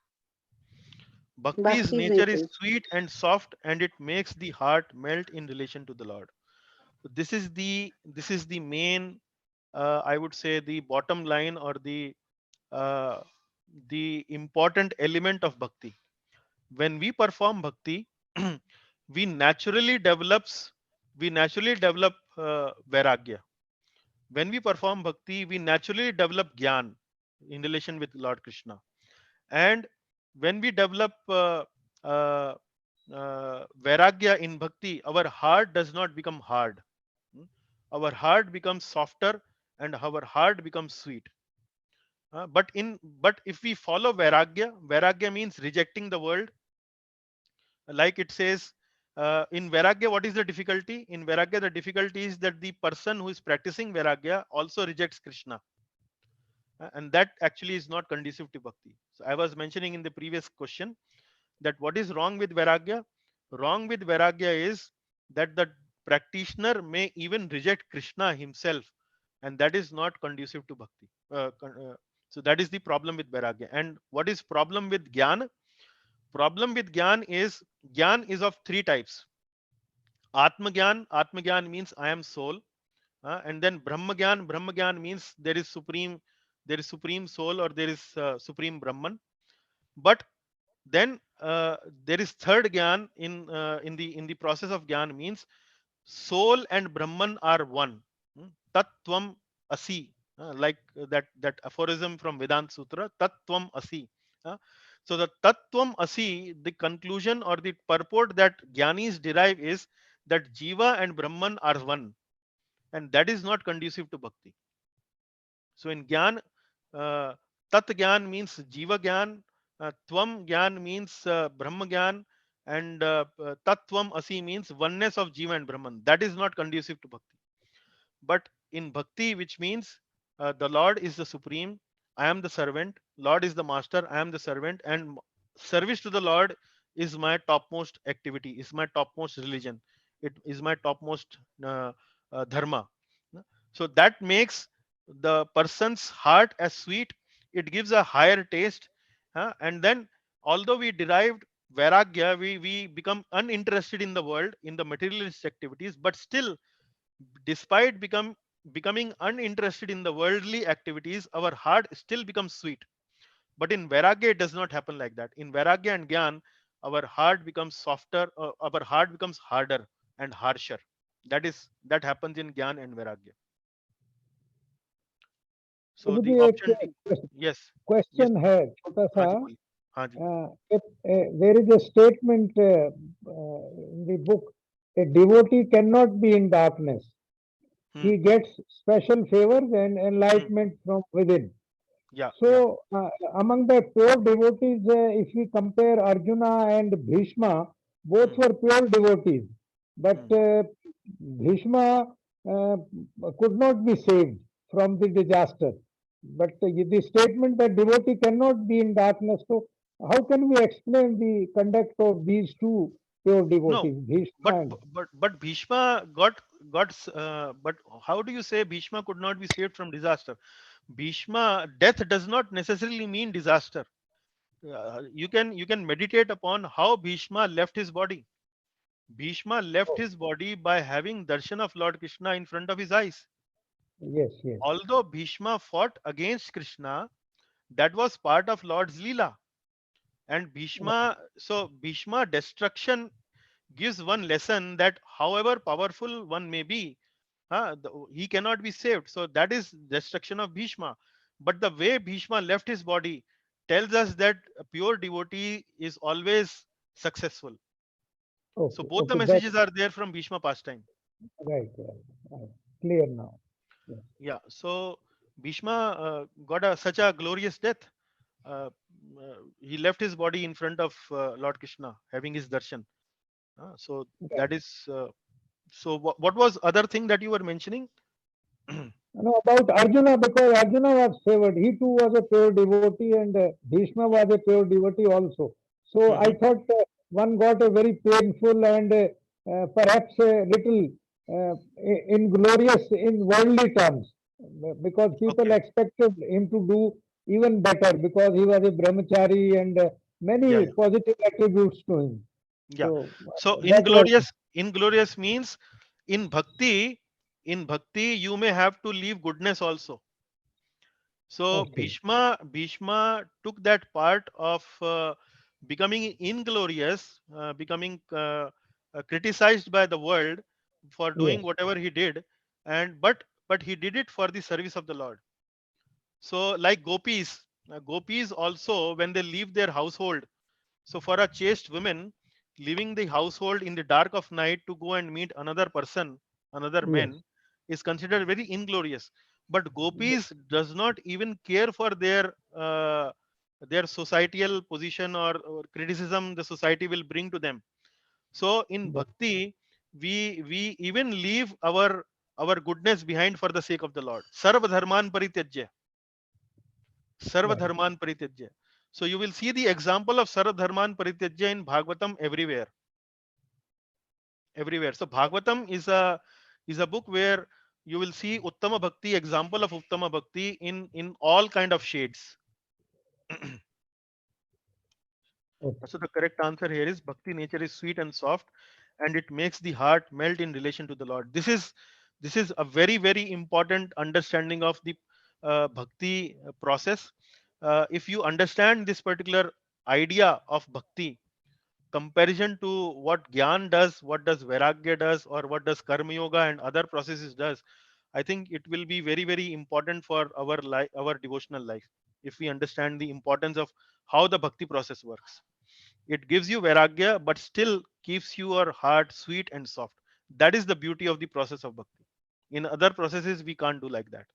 Bhakti's nature is sweet and soft, and it makes the heart melt in relation to the Lord. So this is the main, I would say, the bottom line or uh, the important element of bhakti. When we perform bhakti, we naturally develop vairagya. When we perform bhakti, we naturally develop gyan in relation with Lord Krishna. And when we develop uh, vairagya in bhakti, our heart does not become hard. Our heart becomes softer and our heart becomes sweet. But if we follow vairagya means rejecting the world. Like it says in vairagya, what is the difficulty? In vairagya, the difficulty is that the person who is practicing vairagya also rejects Krishna. And that actually is not conducive to bhakti. So I was mentioning in the previous question that what is wrong with vairagya? Wrong with vairagya is that the practitioner may even reject Krishna himself, and that is not conducive to bhakti. So that is the problem with vairagya. And what is problem with gyan? Problem with gyan is of 3 types. Atma gyan means I am soul, and then Brahma gyan means there is supreme soul or there is supreme Brahman. But then there is third gyan in the process of gyan means soul and Brahman are one. Tattvam asi, like that aphorism from Vedanta Sutra, Tattvam asi. So the Tattvam asi, the conclusion or the purport that Gyanis derive is that Jiva and Brahman are one, and that is not conducive to bhakti. So in Gyan, Tat Gyan means Jiva Gyan, Tvam Gyan means Brahma Gyan, and Tattvam Asi means oneness of Jiva and Brahman. That is not conducive to bhakti. But in bhakti, which means the Lord is the supreme, I am the servant, Lord is the master, I am the servant, and service to the Lord is my topmost activity, is my topmost religion, it is my topmost dharma. So that makes the person's heart as sweet, it gives a higher taste, and then although we derived vairagya, we become uninterested in the world, in the materialist activities, but still, despite becoming uninterested in the worldly activities, our heart still becomes sweet. But in vairagya, it does not happen like that. In vairagya and gyan, our heart becomes softer, our heart becomes harder and harsher. That happens in gyan and vairagya. So मुझे the भी option एक D. Yes. Question है छोटा सा. हाँ जी बोलिए. हाँ जी. There is a statement in the book, a devotee cannot be in darkness. He gets special favors and enlightenment from within. Yeah. So among the pure devotees, if we compare Arjuna and Bhishma, both were pure devotees. But Bhishma could not be saved from the disaster. But the statement that devotee cannot be in darkness, so how can we explain the conduct of these two pure devotees, No, Bhishma and... but Bhishma got but how do you say Bhishma could not be saved from disaster? Bhishma, death does not necessarily mean disaster. You can meditate upon how Bhishma left his body. Bhishma left his body by having darshan of Lord Krishna in front of his eyes. Yes, yes. Although Bhishma fought against Krishna, that was part of Lord's Leela. And Bhishma destruction gives one lesson that however powerful one may be, he cannot be saved. So that is destruction of Bhishma. But the way Bhishma left his body tells us that a pure devotee is always successful. So Okay, both the okay, that's messages are there from Bhishma pastime. right, right. Clear now. Yes. Yeah. So Bhishma got such a glorious death. Uh, he left his body in front of Lord Krishna, having his darshan. So Right. that is. So what was other thing that you were mentioning? No, about Arjuna, because Arjuna was favored. He too was a pure devotee, and Bhishma was a pure devotee also. So I Mhm. thought one got a very painful and perhaps a little inglorious in worldly terms, because people Okay. expected him to do even better because he was a brahmachari and Yeah. many Yeah. positive attributes to him. Yeah. So So that was inglorious means in bhakti, you may have to leave goodness also. So okay. Bhishma took that part of becoming inglorious, becoming criticized by the world for doing Yes. whatever he did, and but he did it for the service of the Lord. So like gopis also when they leave their household. So for a chaste woman, leaving the household in the dark of night to go and meet another person, another Yes. man, is considered very inglorious. But gopis does not even care for their societal position or criticism the society will bring to them. So in Yes. bhakti, we even leave our goodness behind for the sake of the Lord. Sarva dharman parityajya. Sarva Right. dharman parityajya. So you will see the example of Sarva dharman parityajya in Bhagavatam everywhere. Everywhere. So Bhagavatam is a book where you will see Uttama Bhakti, example of Uttama Bhakti in all kind of shades. Okay. So the correct answer here is Bhakti nature is sweet and soft, and it makes the heart melt in relation to the Lord. This is a very important understanding of the Bhakti process. If you understand this particular idea of Bhakti, comparison to what Gyan does, what does Vairagya does, or what does Karma Yoga and other processes does, I think it will be very important for our life, our devotional life, if we understand the importance of how the Bhakti process works. It gives you Vairagya, but still keeps your heart sweet and soft. That is the beauty of the process of Bhakti. In other processes, we can't do like that.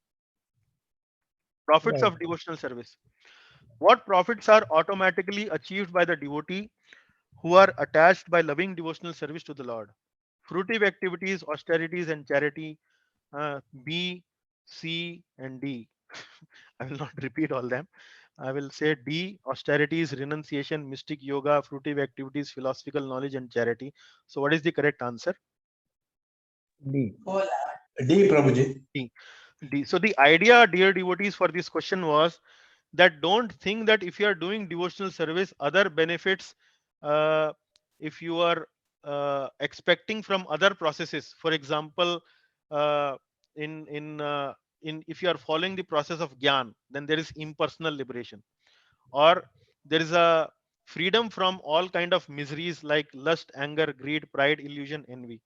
Profits Right. of devotional service. What profits are automatically achieved by the devotee who are attached by loving devotional service to the Lord? Fruitive activities, austerities, and charity. B, C, and D. I will not repeat all them. I will say D, austerities, renunciation, mystic yoga, fruitive activities, philosophical knowledge, and charity. So, what is the correct answer? D. D, Prabhuji. D. D. So, the idea, dear devotees, for this question was that don't think that if you are doing devotional service, other benefits, uh, if you are expecting from other processes, for example, uh, in in uh, in if you are following the process of gyan, then there is impersonal liberation, or there is a freedom from all kind of miseries like lust, anger, greed, pride, illusion, envy.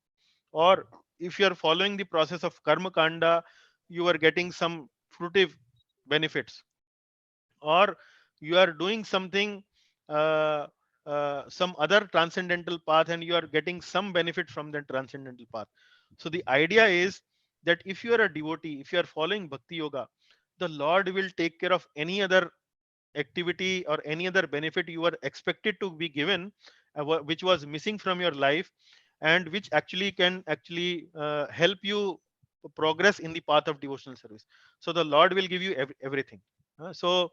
Or if you are following the process of karma kanda, you are getting some fruitive benefits. Or you are doing something, uh, some other transcendental path, and you are getting some benefit from that transcendental path. So the idea is that if you are a devotee, if you are following bhakti yoga, the Lord will take care of any other activity or any other benefit you were expected to be given, which was missing from your life, and which actually can actually help you progress in the path of devotional service. So the Lord will give you everything. So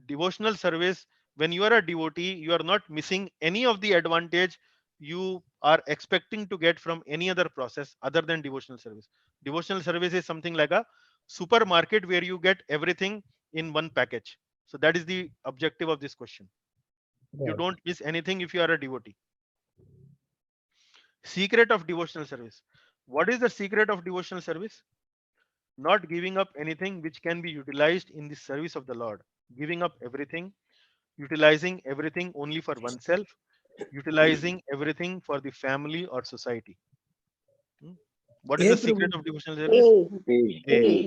devotional service, when you are a devotee, you are not missing any of the advantage you are expecting to get from any other process other than devotional service. Devotional service is something like a supermarket where you get everything in one package. So that is the objective of this question. You Right. don't miss anything if you are a devotee. Secret of devotional service. What is the secret of devotional service? not giving up anything which can be utilized in the service of the Lord, giving up everything, utilizing everything only for oneself, utilizing everything for the family or society. Hmm? What is हे the prabhu secret of devotional service?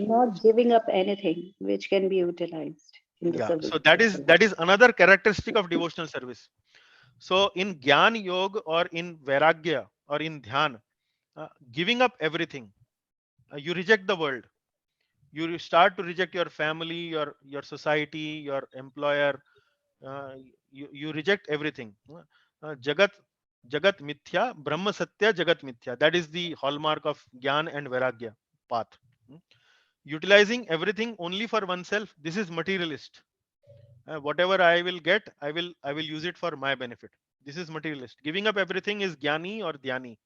Not giving up anything which can be utilized in the Yeah, service so of that the is Lord. another characteristic of devotional service. So in Gyan Yoga or in Vairagya or in Dhyan, giving up everything, you reject the world. You start to reject your family, your society, your employer. You reject everything. Jagat Jagat Mithya, Brahma Satya, Jagat Mithya. That is the hallmark of Gyan and Vairagya path. Hmm. Utilizing everything only for oneself. This is materialist. Whatever I will get, I will use it for my benefit. This is materialist. Giving up everything is Gyani or Dhyani.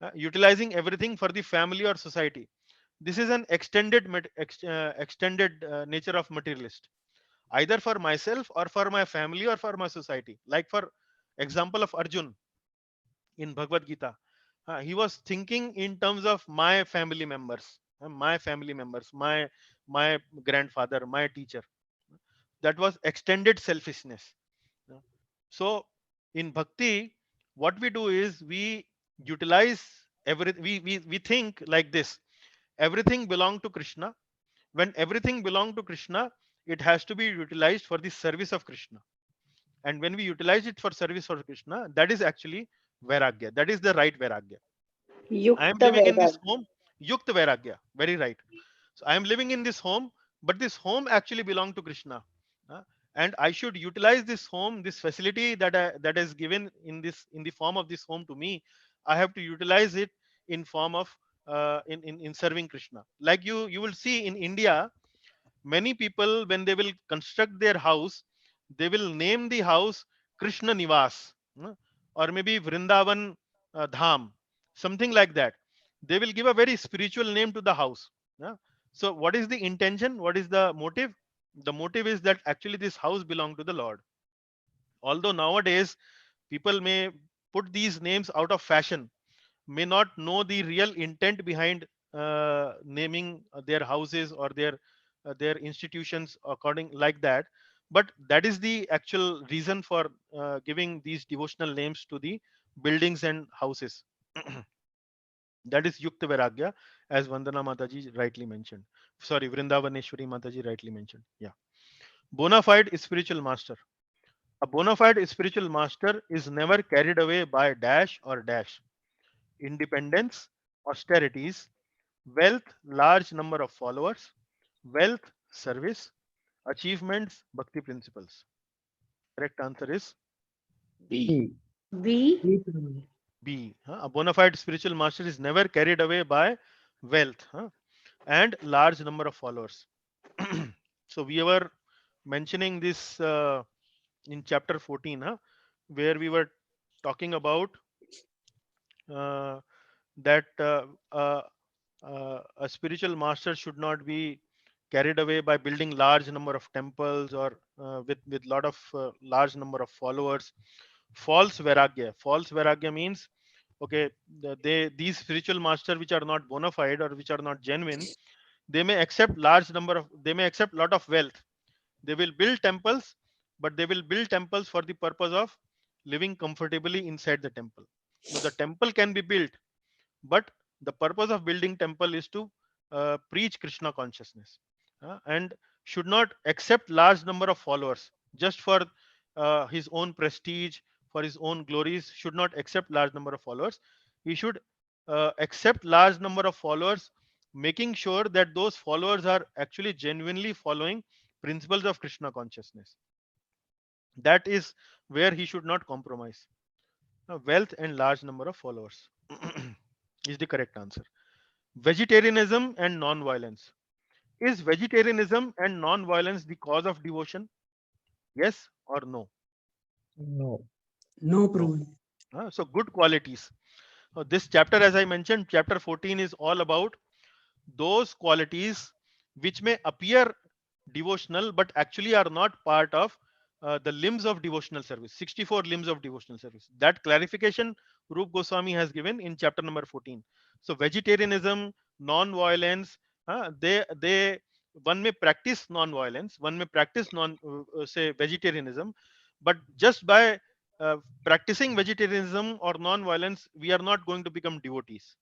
Uh, Utilizing everything for the family or society. This is an extended nature of materialist, either for myself or for my family or for my society. Like for example of Arjun in Bhagavad Gita, he was thinking in terms of my family members, my grandfather, my teacher. That was extended selfishness. So in bhakti, what we do is we utilize everything. We think like this: everything belong to Krishna. When everything belong to Krishna, it has to be utilized for the service of Krishna. And when we utilize it for service for Krishna, that is actually Vairagya. That is the right Vairagya. I am Yukta living in this Vairagya. home, Yukta Vairagya. Very right. So I am living in this home, but this home actually belongs to Krishna. Uh, and I should utilize this home, this facility that is given in the form of this home to me. I have to utilize it in form of in serving Krishna. Like you will see in India, many people when they will construct their house, they will name the house Krishna Nivas, or maybe Vrindavan Dham, something like that. They will give a very spiritual name to the house. Yeah. So what is the intention? What is the motive? The motive is that actually this house belongs to the Lord. Although nowadays people may put these names out of fashion, may not know the real intent behind naming their houses or their institutions according like that, but that is the actual reason for giving these devotional names to the buildings and houses. That is Yukta Vairagya, as Vandana Mataji rightly mentioned. Sorry, Vrindavaneshwari Mataji rightly mentioned. Yeah. Bona fide spiritual master. A bona fide spiritual master is never carried away by dash or dash. Independence, austerities, wealth, large number of followers, wealth, service, achievements, bhakti principles. Correct answer is B. V. हे prabhu B. A bona fide spiritual master is never carried away by wealth and large number of followers. So we were mentioning this in chapter 14, where we were talking about uh, that a spiritual master should not be carried away by building large number of temples or with lot of large number of followers. False vairagya means, okay, these spiritual master which are not bona fide or which are not genuine, they may accept they may accept lot of wealth. They will build temples, but they will build temples for the purpose of living comfortably inside the temple. Now the temple can be built, but the purpose of building temple is to preach Krishna consciousness, and should not accept large number of followers just for his own prestige, for his own glories. Should not accept large number of followers. He should accept large number of followers, making sure that those followers are actually genuinely following principles of Krishna consciousness. That is where he should not compromise. Wealth and large number of followers is the correct answer. Vegetarianism and non-violence. Is vegetarianism and non-violence the cause of devotion? Yes or no? No. No No. Prabhu So good qualities. This chapter, as I mentioned, chapter 14 is all about those qualities which may appear devotional but actually are not part of the limbs of devotional service. 64 limbs of devotional service. That clarification Rup Goswami has given in chapter number 14. So vegetarianism, non-violence. One may practice non-violence, one may practice say vegetarianism, but just by practicing vegetarianism or non-violence, we are not going to become devotees.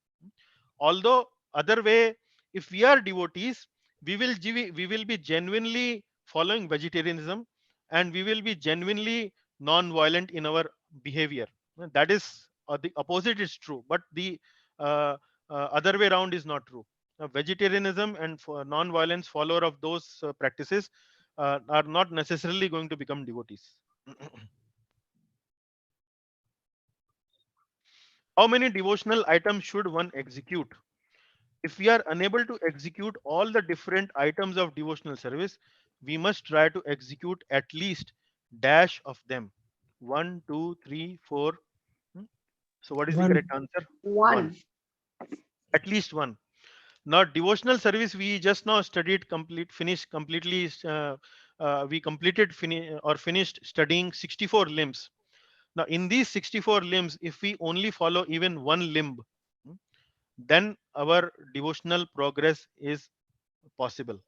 Although other way, if we are devotees, we will be genuinely following vegetarianism, and we will be genuinely non-violent in our behavior. That is, the opposite is true, but the uh, other way around is not true. Vegetarianism and non-violence follower of those practices are not necessarily going to become devotees. How many devotional items should one execute? If we are unable to execute all the different items of devotional service, we must try to execute at least dash of them. 1, 2, 3, 4. So what is the correct One. answer? 1. One. At least one. Now devotional service we just now studied finished completely. We completed finished studying 64 limbs. Now in these 64 limbs, if we only follow even one limb, then our devotional progress is possible.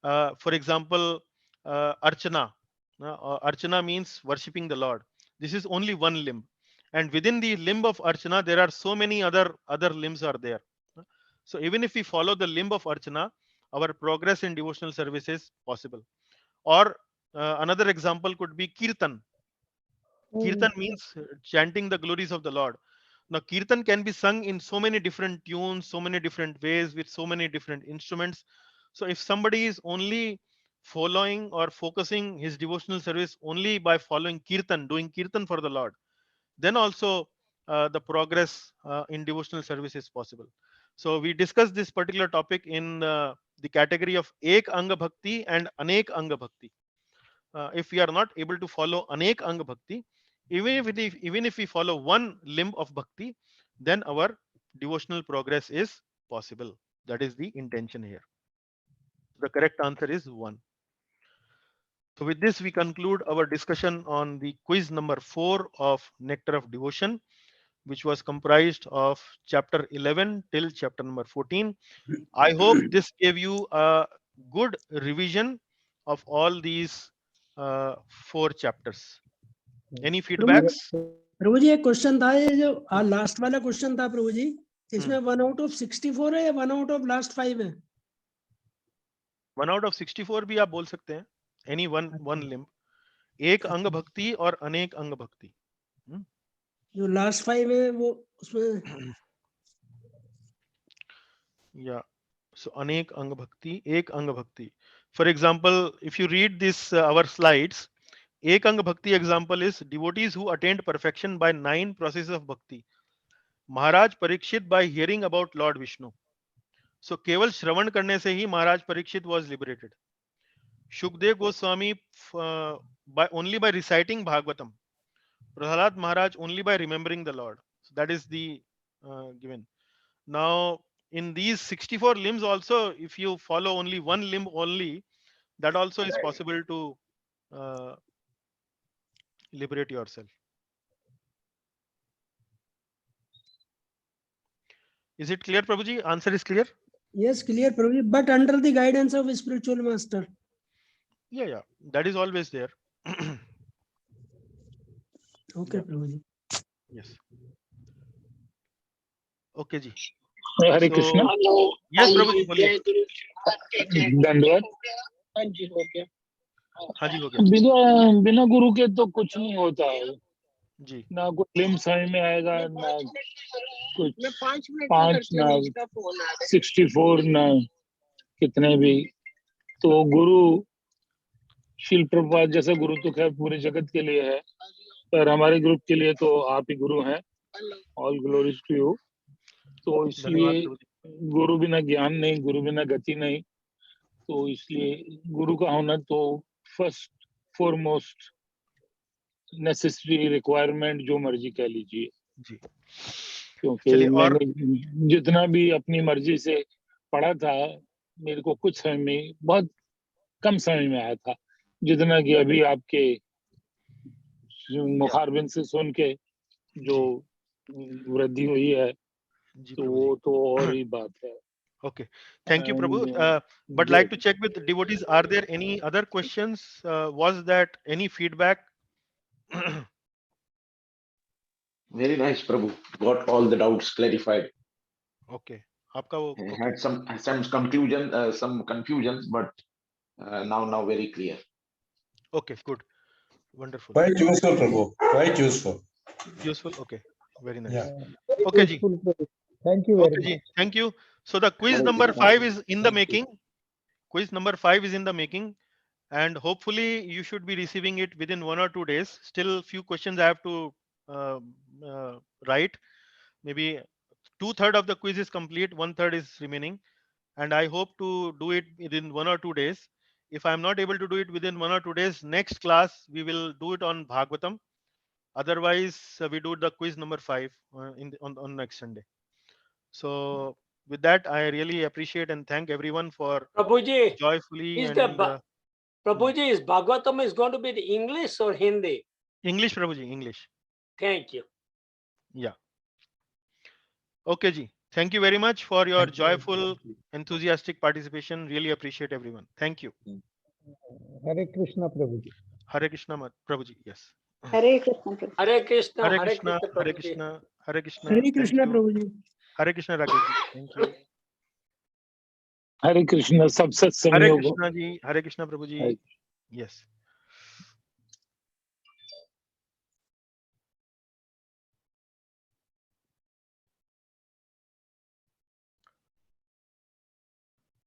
For example, archana. Archana means worshipping the Lord. This is only one limb, and within the limb of archana, there are so many other limbs are there. So even if we follow the limb of archana, our progress in devotional service is possible. Or another example could be kirtan. Kirtan means chanting the glories of the Lord. Now, kirtan can be sung in so many different tunes, so many different ways, with so many different instruments. So, if somebody is only following or focusing his devotional service only by following kirtan, doing kirtan for the Lord, then also the progress in devotional service is possible. So, we discussed this particular topic in the category of Ek Anga Bhakti and Anek Anga Bhakti. If we are not able to follow Anek Anga Bhakti, even if we follow one limb of bhakti, then our devotional progress is possible. That is the intention here. The correct answer is 1. So with this we conclude our discussion on the quiz number 4 of Nectar of Devotion, which was comprised of chapter 11 till chapter number 14. I hope this gave you a good revision of all these 4 chapters. Any feedbacks? प्रभु जी एक question था, ये जो last वाला question था प्रभु जी, इसमें 1 out of 64 है या 1 out of last 5 है? 1 out of 64 भी आप बोल सकते हैं. Any one limb. एक अंग भक्ति और अनेक अंग भक्ति. जो लास्ट 5 है वो उसमें Yeah. So अनेक अंग भक्ति, एक अंग भक्ति. For example, if you read this our slides, एक अंग भक्ति example is devotees who attained perfection by 9 processes of bhakti. Maharaj Parikshit by hearing about Lord Vishnu. So केवल श्रवण करने से ही महाराज Parikshit was liberated. Shukdev Goswami only by reciting Bhagavatam. Prahlad Maharaj only by remembering the Lord. So that is the given. Now in these 64 limbs also, if you follow only one limb only, that also is possible to liberate yourself. Is it clear, Prabhuji? Answer is clear? Yes, clear, Prabhuji, but under the guidance of a spiritual master. Yeah. That is always there. Okay, Yeah. Prabhuji. Yes. Okay, ji. Hare Krishna. Yes, Prabhuji, बोलिए. धन्यवाद. हाँ जी, हो गया. बिना गुरु के तो कुछ नहीं होता है जी. ना कोई लिम्ब समझ में आएगा, ना कुछ 5 ना 64 ना कितने भी. तो गुरु शील प्रभुपाद जैसा गुरु तो खैर पूरे जगत के लिए है, पर हमारे ग्रुप के लिए तो आप ही गुरु हैं. All glories to you. तो इसलिए गुरु बिना ज्ञान नहीं, गुरु बिना गति नहीं. तो इसलिए गुरु का होना तो फर्स्ट फॉरमोस्ट नेसेसरी रिक्वायरमेंट, जो मर्जी कह लीजिए जी. क्योंकि मैंने जितना भी अपनी मर्जी से पढ़ा था, मेरे को कुछ समझ में, बहुत कम समझ में आया था. जितना कि अभी आपके मुखारबिन से सुन के जो वृद्धि हुई है, तो वो तो और ही बात है. Okay. Thank you, Prabhu. And, But like to check with the devotees, are there any other questions? Was that any feedback? Very nice, Prabhu. Got all the doubts clarified. Okay. आपका वो I okay. had some confusions, but now very clear. Okay, good. Wonderful. Quite useful, Prabhu. Quite useful. Useful. Okay. Very nice. Yeah. Very Okay, ji. useful, Prabhu. Thank you very Okay, much. ji. Thank you. So the quiz Hare number Krishna. 5 is in the Thank you. making. Quiz number 5 is in the making, and hopefully you should be receiving it within 1 or 2 days. Still few questions I have to write. Maybe 2/3 of the quiz is complete, 1/3 is remaining, and I hope to do it within 1 or 2 days. If I'm not able to do it within 1 or 2 days, next class we will do it on Bhagavatam. Otherwise, we do the quiz number 5 on next Sunday. So with that, I really appreciate and thank everyone for Prabhuji, joyfully is and Prabhuji, is Bhagavatam is going to be the English or Hindi? English, Prabhuji, English. Thank you. Yeah. Okay, ji. Thank you very much for your Thank you. joyful, enthusiastic participation. Really appreciate everyone. Thank you. Hare Krishna, Prabhuji. Hare Krishna, Prabhuji. Yes. Hare Krishna. Prabhu. Hare Krishna, Hare Hare Krishna, Krishna, Hare Prabhuji. Krishna, Hare Krishna. Hare Thank Krishna, you. Prabhuji. Hare Krishna, Rakesh ji. Thank you. Hare Krishna, सब Hare सत्संगियों को Krishna ji. Hare Krishna, Prabhuji. Hare Yes.